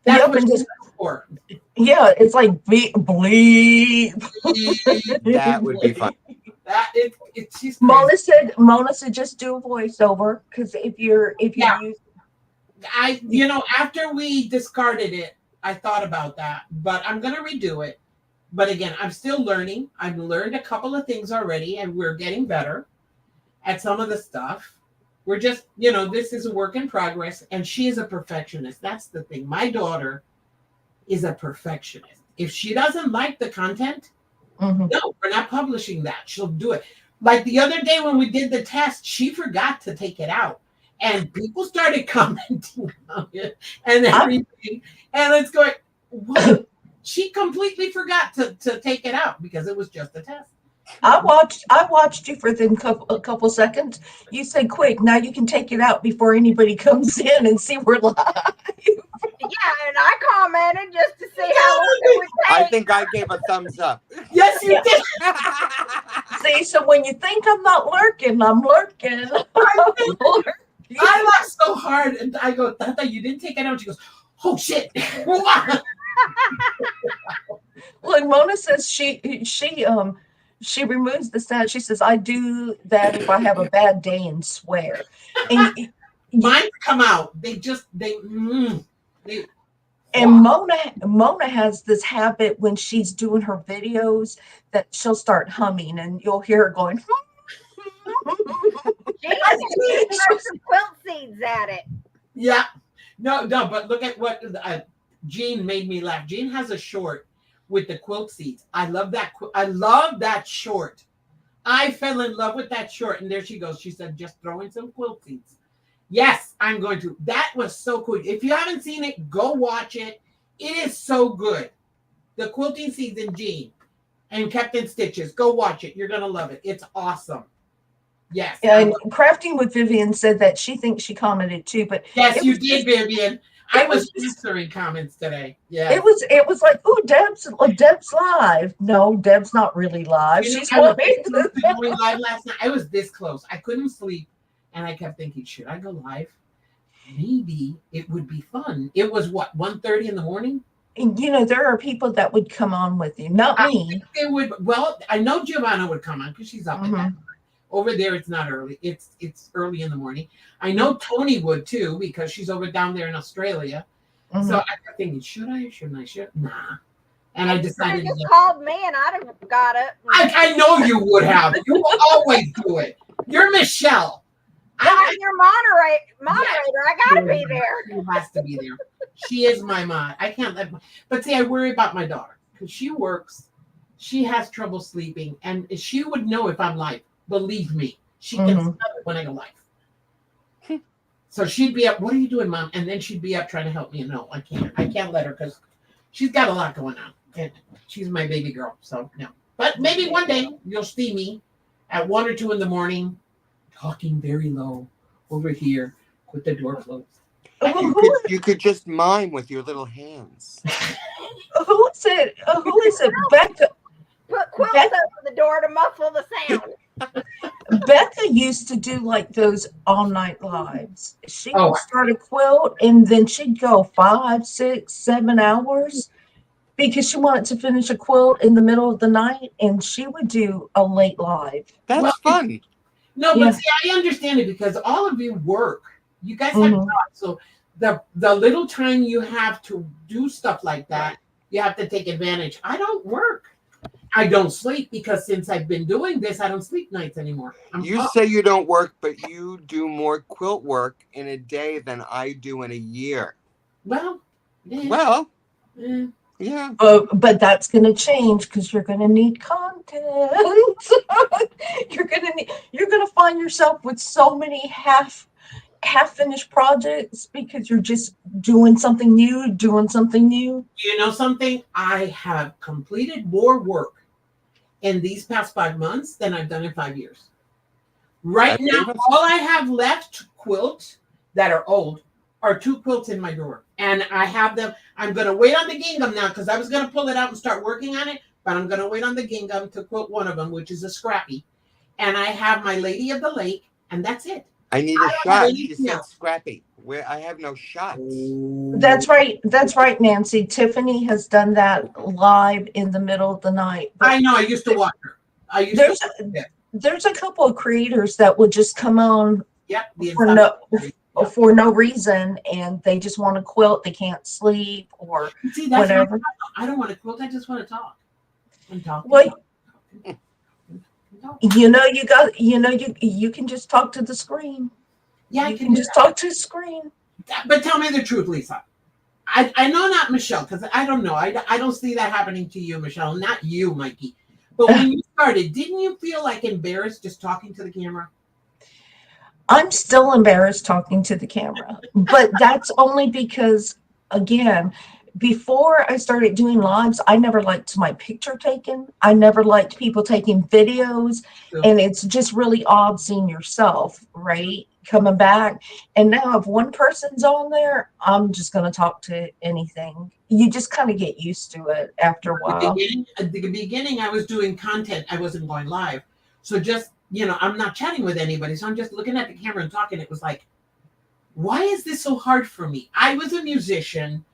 That's Yep, what and she's just for. yeah, it's like bleep. That would be fun. That she's crazy. Mona said just do a voiceover because if you Yeah. use After we discarded it, I thought about that, but I'm gonna redo it. But again, I'm still learning. I've learned a couple of things already, and we're getting better at some of the stuff. We're just, this is a work in progress, and she is a perfectionist. That's the thing. My daughter is a perfectionist. If she doesn't like the content, no, we're not publishing that. She'll do it. Like the other day when we did the test, she forgot to take it out. And people started commenting on it and everything. And it's going, what? She completely forgot to take it out because it was just a test. I watched you for a couple seconds. You said, "Quick, now you can take it out before anybody comes in and see we're live." Yeah, and I commented just to see how long it would I take. think I gave a thumbs up. Yes, you did. See, so when you think I'm not lurking, I'm lurking. I laughed so hard, and I go, Tata, you didn't take it out. She goes, oh shit. Well, Mona says she removes the sound. She says, "I do that if I have a bad day and swear." And Mine come out. and Mona has this habit when she's doing her videos that she'll start humming, and you'll hear her going. She threw some quilt seeds at it. Yeah. No, but look at what Jean made me laugh. Jean has a short with the quilt seeds. I love that. I love that short. I fell in love with that short. And there she goes. She said, just throwing some quilt seeds. Yes, I'm going to. That was so cool. If you haven't seen it, go watch it. It is so good. The quilting seeds in Jean and Captain Stitches. Go watch it. You're going to love it. It's awesome. Yes. And Crafting with Vivian said that she thinks she commented too, but yes, you did, Vivian. I was answering comments today. Yeah. It was like, oh, Deb's live. No, Deb's not really live. She's going live last night. I was this close. I couldn't sleep, and I kept thinking, should I go live? Maybe it would be fun. It was what, 1:30 in the morning? And, there are people that would come on with you, not me. They would. Well, I know Giovanna would come on because she's up at that time. Over there, it's not early. It's early in the morning. I know Tony would too because she's over down there in Australia. So I kept thinking, should I? Shouldn't I? Nah. And I decided. You just called me, and I'd have got it. I know you would have. You will always do it. You're Michelle. I'm your moderator. I gotta be there. She has to be there. She is my mod. I can't let. But see, I worry about my daughter because she works. She has trouble sleeping, and she would know if I'm live. Believe me, she can smell it when I go live. So she'd be up. What are you doing, Mom? And then she'd be up trying to help me. No, I can't let her because she's got a lot going on, and she's my baby girl. So no. But maybe one day you'll see me at 1 or 2 in the morning, talking very low over here with the door closed. You could just mime with your little hands. Who is it? Becca. Put quilts over the door to muffle the sound. Becca used to do like those all night lives. She would start a quilt and then she'd go 5, 6, 7 hours because she wanted to finish a quilt in the middle of the night, and she would do a late live. That's fun. No, but see, I understand it because all of you work. You guys have jobs, so the little time you have to do stuff like that, you have to take advantage. I don't work. I don't sleep because since I've been doing this, I don't sleep nights anymore. You say you don't work, but you do more quilt work in a day than I do in a year. Well, yeah. Well, yeah. But that's going to change because you're going to need content. You're going to find yourself with so many half finished projects because you're just doing something new. You know something? I have completed more work in these past 5 months than I've done in 5 years. Right now, all I have left to quilt that are old are 2 quilts in my drawer. And I have them. I'm going to wait on the gingham now because I was going to pull it out and start working on it, but I'm going to wait on the gingham to quote one of them, which is a Scrappy. And I have my Lady of the Lake, and that's it. I need a don't have shot. She anything said else. Scrappy. Where I have no shots. That's right. That's right, Nancy. Tiffany has done that live in the middle of the night. But I know. I used to watch her. there's a couple of creators that would just come on Yep. for no reason, and they just want to quilt. They can't sleep or See, that's whatever. I don't want to quilt. I just want to talk. And talk. Well, Talk. you can just talk to the screen. Yeah, You can just talk to the screen. But tell me the truth, Lisa. I know not Michelle, because I don't know. I don't see that happening to you, Michelle. Not you, Mikey. But when you started, didn't you feel like embarrassed just talking to the camera? I'm still embarrassed talking to the camera, but that's only because, again, before I started doing lives, I never liked my picture taken. I never liked people taking videos, and it's just really odd seeing yourself, right? Coming back. And now if one person's on there, I'm just going to talk to anything. You just kind of get used to it after a while. At the beginning, I was doing content. I wasn't going live. So just, I'm not chatting with anybody. So I'm just looking at the camera and talking. It was like, why is this so hard for me? I was a musician.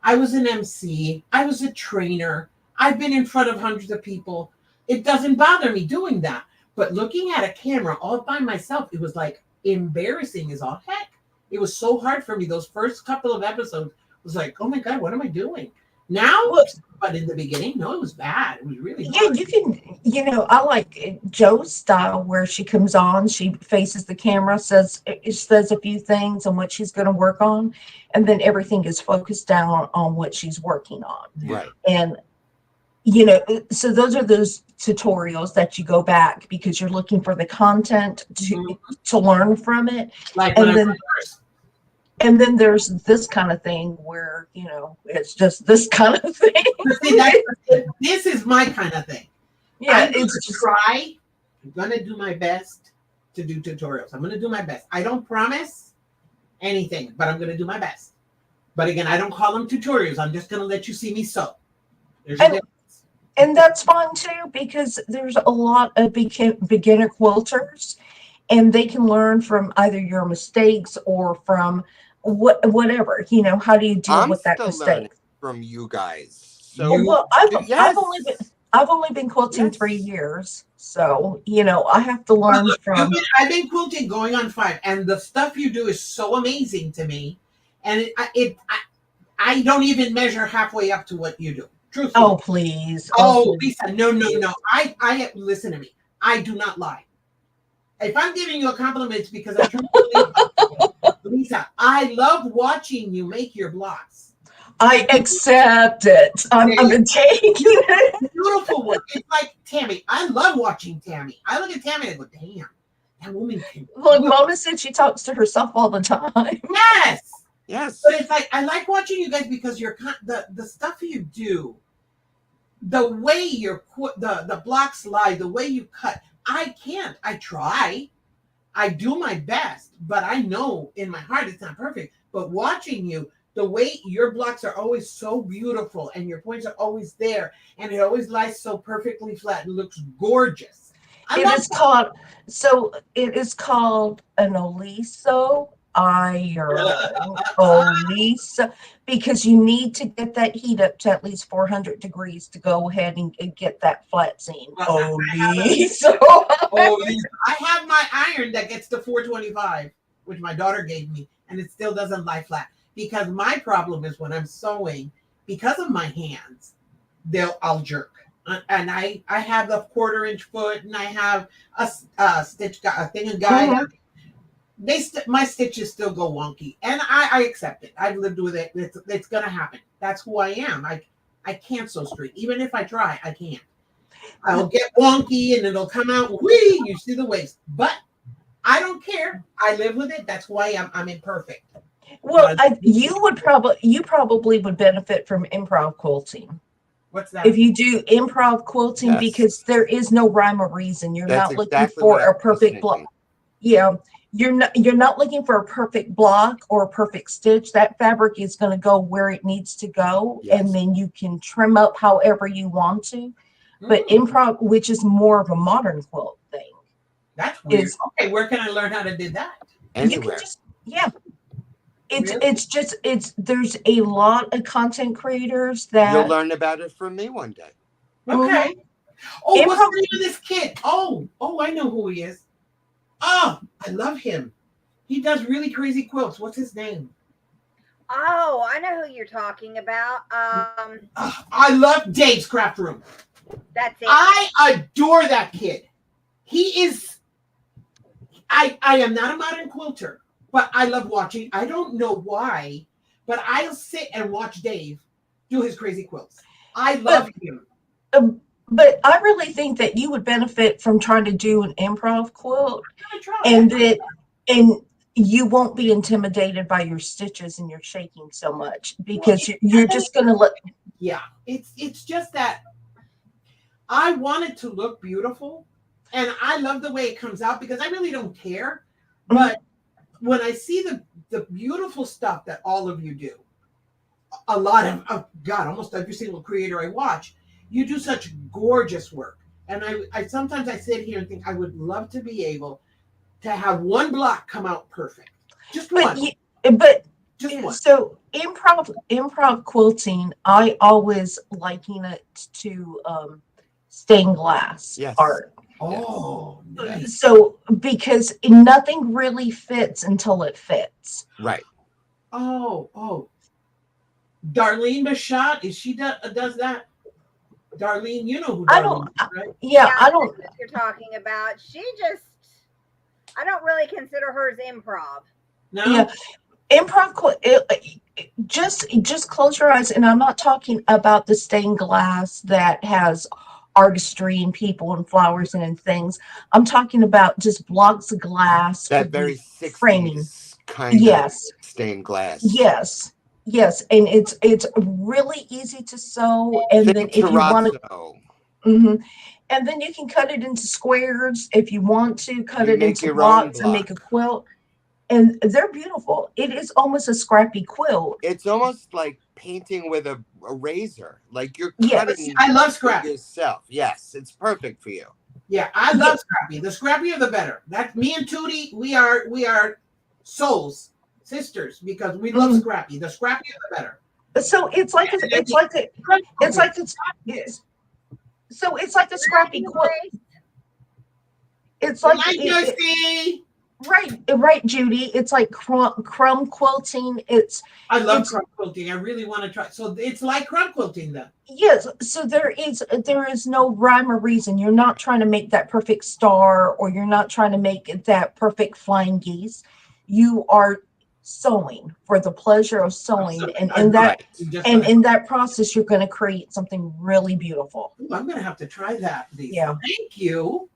I was an MC. I was a trainer. I've been in front of hundreds of people. It doesn't bother me doing that. But looking at a camera all by myself, it was like embarrassing as all heck. It was so hard for me. Those first couple of episodes was like, oh my God, what am I doing? Now, but in the beginning, no, it was bad. It was really hard. Yeah, you can, I like Joe's style where she comes on, she faces the camera, says a few things on what she's going to work on, and then everything is focused down on what she's working on. Right. And, so those are those tutorials that you go back because you're looking for the content to learn from it. Like and then there's this kind of thing where, it's just this kind of thing. See, this is my kind of thing. Yeah, I'm going to do my best to do tutorials. I'm going to do my best. I don't promise anything, but I'm going to do my best. But again, I don't call them tutorials. I'm just going to let you see me sew. And that's fine too, because there's a lot of beginner quilters, and they can learn from either your mistakes or from whatever, how do you deal with that mistake from you guys? So well, I've only been quilting 3 years, so I have to learn from. I've been quilting going on 5, and the stuff you do is so amazing to me, and I don't even measure halfway up to what you do. Truthfully. Oh please! Oh Lisa, no. I listen to me. I do not lie. If I'm giving you a compliment, it's because I truly Lisa, I love watching you make your blocks. I accept it. I'm taking it. Beautiful work. It's like Tammy. I love watching Tammy. I look at Tammy and I go, damn, that woman can. Look, Mona said she talks to herself all the time. Yes. But it's like, I like watching you guys because you're the stuff you do, the way the blocks lie, the way you cut. I can't. I try. I do my best, but I know in my heart it's not perfect. But watching you, the way your blocks are always so beautiful and your points are always there, and it always lies so perfectly flat and looks gorgeous. It is called an oliso iron, Olisa, because you need to get that heat up to at least 400 degrees to go ahead and get that flat seam. Oliso. I have my iron that gets to 425, which my daughter gave me, and it still doesn't lie flat. Because my problem is when I'm sewing, because of my hands, I'll jerk. And I have the 1/4-inch foot, and I have a stitch guide, a thing and guide. Mm-hmm. My stitches still go wonky, and I accept it. I've lived with it. It's gonna happen. That's who I am. I can't sew straight. Even if I try, I can't. I'll get wonky, and it'll come out. Whee! You see the waist, but I don't care. I live with it. That's why I'm imperfect. Well, you probably would benefit from improv quilting. What's that? If you do improv quilting, because there is no rhyme or reason. You're not looking for a perfect block. Yeah. you're not looking for a perfect block or a perfect stitch. That fabric is going to go where it needs to go, Yes. and then you can trim up however you want to. But Mm, improv, which is more of a modern quilt thing, that's weird. is Okay, where can I learn how to do that? you can Anywhere. just it's Really? it's just it's there's a lot of content creators You'll that learn about it from me one day. Okay. Oh, what's Improv- the name of this kid? Oh, I know who he is. Oh, I love him. He does really crazy quilts. What's his name? Oh, I know who you're talking about. I love Dave's Craft Room. That's it. I adore that kid. He is. I am not a modern quilter, but I love watching. I don't know why, but I'll sit and watch Dave do his crazy quilts. I love him. but I really think that you would benefit from trying to do an improv quilt, I'm gonna try. and you won't be intimidated by your stitches and your shaking so much, because you're just going to let. Yeah, it's just that I want it to look beautiful, and I love the way it comes out because I really don't care. But when I see the beautiful stuff that all of you do, a lot of God, almost every single creator I watch, you do such gorgeous work. And I sometimes I sit here and think I would love to be able to have one block come out perfect, just But one, just one. so improv quilting, I always liken it to stained glass Yes. art. Oh, nice. So because nothing really fits until it fits. Right. Oh. Darlene Bashot, is she does that? Darlene, you know who I Darlene don't. is, right? Yeah, I don't. That's what you're talking about. I don't really consider hers improv. No? Yeah, just close your eyes, and I'm not talking about the stained glass that has artistry and people and flowers and things. I'm talking about just blocks of glass That very with 60s framing. kind Yes, of stained glass. yes, and it's really easy to sew, and then Thin if you want to, terrazzo. and then you can cut it into squares if you want to, cut You it make into your own blocks and make a block. quilt. And they're beautiful. It is almost a scrappy quilt. It's almost like painting with a razor. Like you're Yes. cutting I love it scrap. yourself. Yes, it's perfect for you. Yeah, I love Scrappy. The scrappier the better. That's me and Tootie. We are souls, sisters, because we love Scrappy. The scrappier the better. So it's like so it's like a scrappy quilt. It's like right, Judy. It's like crumb quilting. I love crumb quilting. I really want to try. So it's like crumb quilting then. Yes. So there is no rhyme or reason. You're not trying to make that perfect star, or you're not trying to make that perfect flying geese. You are sewing for the pleasure of sewing, and in that process, you're going to create something really beautiful. Ooh, I'm going to have to try that. Lisa. Yeah. Thank you.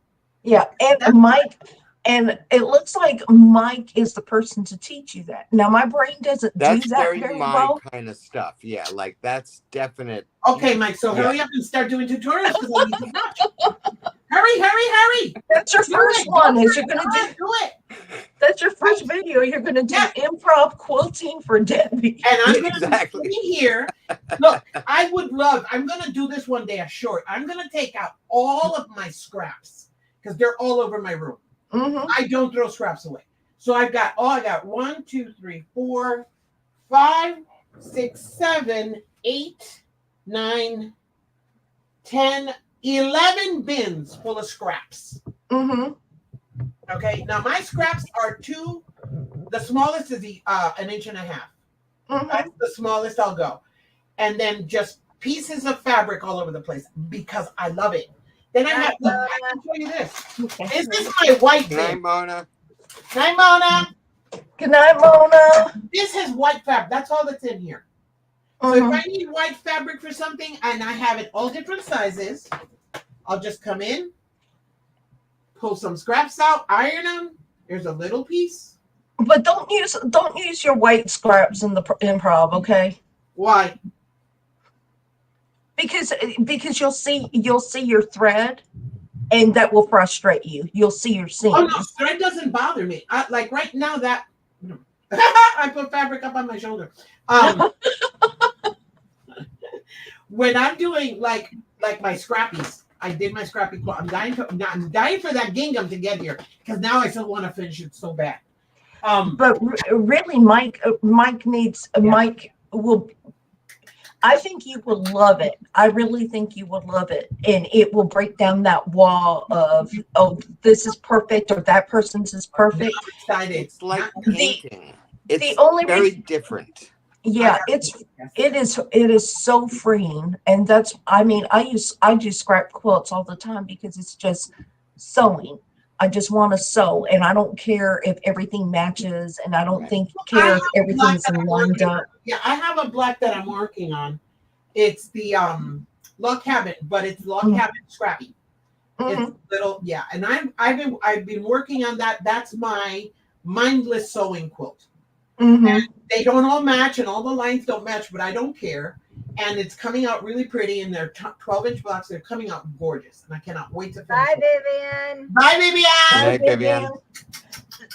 Yeah, and Mike, and it looks like Mike is the person to teach you that. Now, my brain doesn't do that very my well. kind of stuff. Yeah, like that's definite. Okay, Mike. So hurry up and start doing tutorials because I need to watch. Hurry! That's your first one. Is you're gonna do it. That's your first video. You're gonna do improv quilting for Debbie. And I'm gonna be here. Look, I'm gonna do this one day, a short. I'm gonna take out all of my scraps because they're all over my room. Mm-hmm. I don't throw scraps away. So I got 1, 2, 3, 4, 5, 6, 7, 8, 9, 10, 11 bins full of scraps. Mm-hmm. Okay. Now my scraps are the smallest is an inch and a half. Mm-hmm. That's the smallest I'll go. And then just pieces of fabric all over the place because I love it. Then I can show you this. Okay. This is my white bin. Night, Mona. Night, Mona. Good night, Mona. This has white fabric. That's all that's in here. So if I need white fabric for something and I have it all different sizes, I'll just come in, pull some scraps out, iron them. There's a little piece. But don't use your white scraps in the improv, okay? Why? Because you'll see your thread, and that will frustrate you. You'll see your seam. Oh no, thread doesn't bother me. Like right now that I put fabric up on my shoulder. When I'm doing like my scrappies, I did my scrappy quilt. I'm dying for that gingham to get here because now I still want to finish it so bad. But really, Mike will. I think you will love it. I really think you will love it, and it will break down that wall of, oh, this is perfect, or that person's is perfect. I'm excited. It's like The painting. It's only very reason, different. yeah, it is so freeing, and that's, I mean, I do scrap quilts all the time because it's just sewing. I just want to sew, and I don't care if everything matches, and I don't Right. care if everything's lined up. Yeah, I have a black that I'm working on. It's the log cabin, but it's log Mhm. cabin scrappy. It's Mhm. little, yeah. And I've been working on that. That's my mindless sewing quilt. Mhm. They don't all match, and all the lines don't match, but I don't care. And it's coming out really pretty, and they're 12-inch blocks. They're coming out gorgeous, and I cannot wait to finish. Bye, it. Vivian. Bye, Vivian. Good night, Vivian.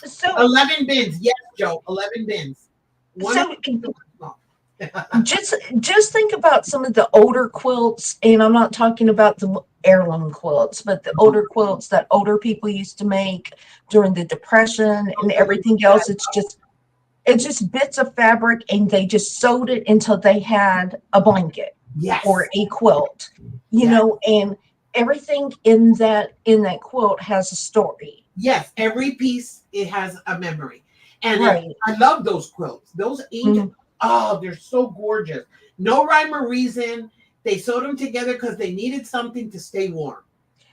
So 11 bins. Yes, Joe. 11 bins. So just think about some of the older quilts, and I'm not talking about the heirloom quilts, but the older quilts that older people used to make during the Depression and everything else. It's just bits of fabric, and they just sewed it until they had a blanket Yes. or a quilt, you Yes. know, and everything in that quilt has a story. Yes, every piece, it has a memory. And Right. I love those quilts. Those ancient, oh, they're so gorgeous. No rhyme or reason. They sewed them together because they needed something to stay warm.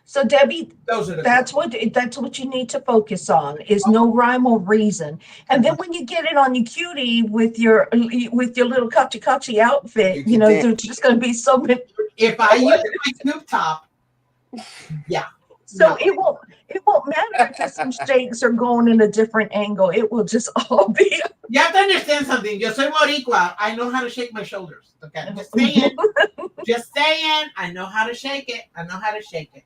So Debbie, Those are the that's quilts. what you need to focus on, is no rhyme or reason. And then when you get it on your cutie with your little kachi outfit, You you know, can there's just going to be so many. If I use my scoop top, yeah. So No. it won't matter if some shakes are going in a different angle. It will just all be. You have to understand something. Yo soy boricua. I know how to shake my shoulders. Okay, just saying. Just saying. I know how to shake it. I know how to shake it.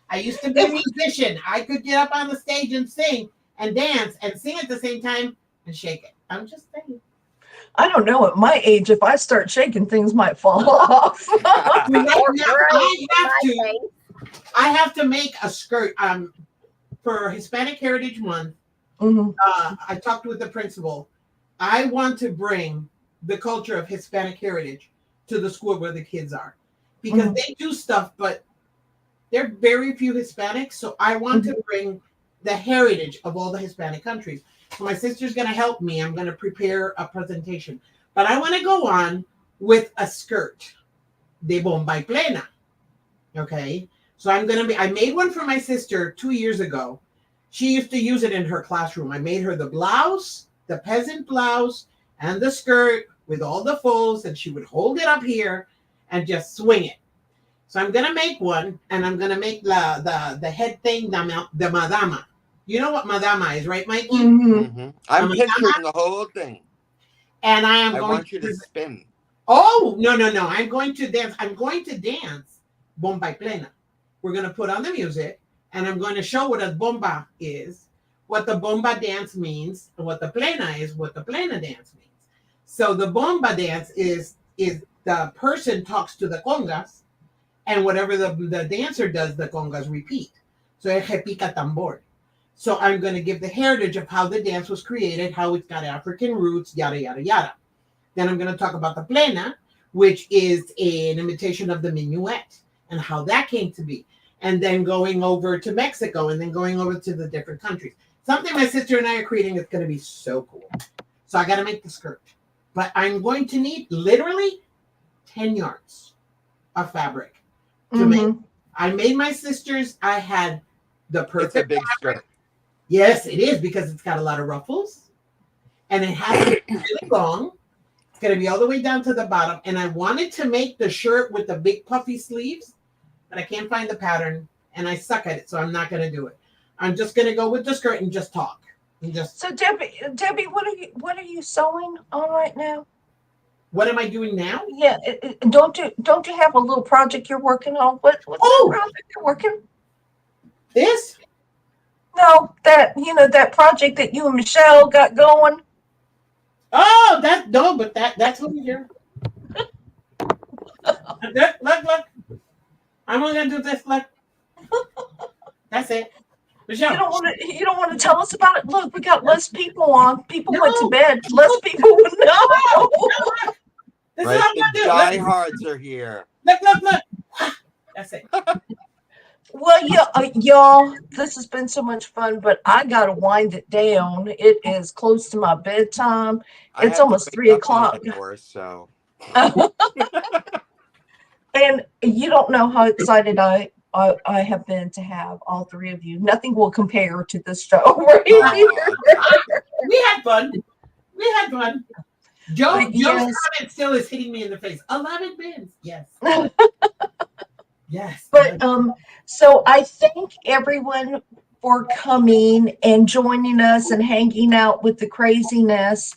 I used to be a musician. I could get up on the stage and sing and dance and sing at the same time and shake it. I'm just saying. I don't know. At my age, if I start shaking, things might fall off. I have to make a skirt for Hispanic Heritage Month. Mhm. I talked with the principal. I want to bring the culture of Hispanic heritage to the school where the kids are, because they do stuff, but there are very few Hispanics. So I want to bring the heritage of all the Hispanic countries. So my sister's going to help me. I'm going to prepare a presentation, but I want to go on with a skirt de bomba y plena. Okay. So I made one for my sister 2 years ago. She used to use it in her classroom. I made her the blouse, the peasant blouse, and the skirt with all the folds, and she would hold it up here and just swing it. So I'm gonna make one, and I'm gonna make the head thing, the madama. You know what madama is, right, Mikey? Mm-hmm. I'm picturing the whole thing. And I want you to spin. Oh, no. I'm going to dance. I'm going to dance bomba y plena. We're going to put on the music, and I'm going to show what a bomba is, what the bomba dance means, and what the plena is, what the plena dance means. So the bomba dance is the person talks to the congas, and whatever the dancer does, the congas repeat. So es repica tambor. So I'm going to give the heritage of how the dance was created, how it's got African roots, yada, yada, yada. Then I'm going to talk about the plena, which is an imitation of the minuet and how that came to be. And then going over to Mexico, and then going over to the different countries. Something my sister and I are creating that's going to be so cool. So I got to make the skirt. But I'm going to need literally 10 yards of fabric to make. I made my sister's. I had the perfect. It's a big fabric. skirt. Yes, it is, because it's got a lot of ruffles. And it has to be really long. It's going to be all the way down to the bottom. And I wanted to make the shirt with the big puffy sleeves, but I can't find the pattern, and I suck at it, so I'm not going to do it. I'm just going to go with the skirt and just talk. So Debbie, what are you sewing on right now? What am I doing now? Yeah, don't you have a little project you're working on? What's the project you're working? This? No, that project that you and Michelle got going. Oh, that's what we do. Look. I'm only gonna do this. Look. That's it. Michelle. You don't want to tell us about it. Look, we got less people on. People went to No. bed. Less people would know. This is Right, how I'm the gonna do it. diehards are here. Look. That's it. Well, yeah, y'all, this has been so much fun, but I gotta wind it down. It is close to my bedtime. I It's have to almost wake 3 up in o'clock. an hour, so And you don't know how excited I have been to have all three of you. Nothing will compare to this show right here. We had fun. Joe's Yes. comment still is hitting me in the face. 11 bins. Yes. Yes. But so I thank everyone for coming and joining us and hanging out with the craziness.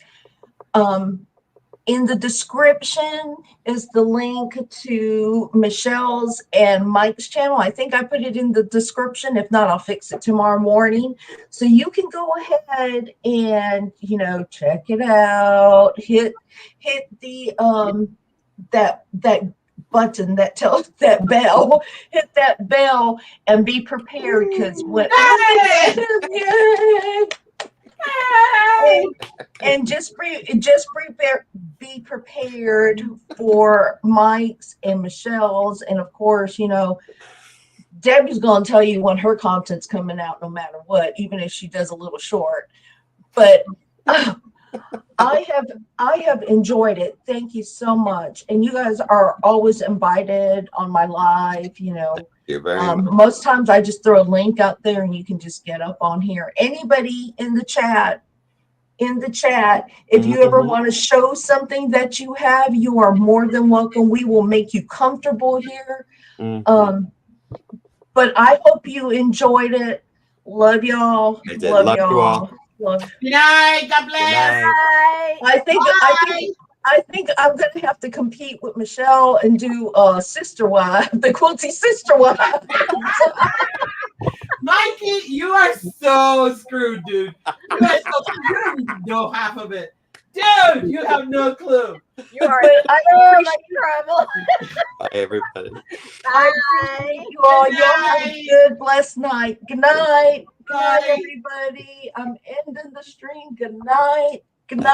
In the description is the link to Michelle's and Mike's channel. I think I put it in the description. If not, I'll fix it tomorrow morning. So you can go ahead and, check it out. Hit the that button that tells that bell. Hit that bell and be prepared, because when and just be prepared for Mike's and Michelle's, and of course, Debbie's going to tell you when her content's coming out, no matter what, even if she does a little short. But I have enjoyed it. Thank you so much, and you guys are always invited on my live. thank you very much. Most times I just throw a link out there, and you can just get up on here. Anybody in the chat, if you ever want to show something that you have, you are more than welcome. We will make you comfortable here. But I hope you enjoyed it. Love y'all. I did. Love you all. Love. Good night. God Good bless. night. I think I'm gonna have to compete with Michelle and do Sister Wife, the Quilty Sister Wife. Mikey, you are so screwed, dude. You are so screwed. You don't even know half of it. Dude, you have no clue. You are I so much trouble. Bye, everybody. I appreciate you all. Y'all have a good, blessed night. Good night. Good night, Bye. everybody. I'm ending the stream. Good night. Good night.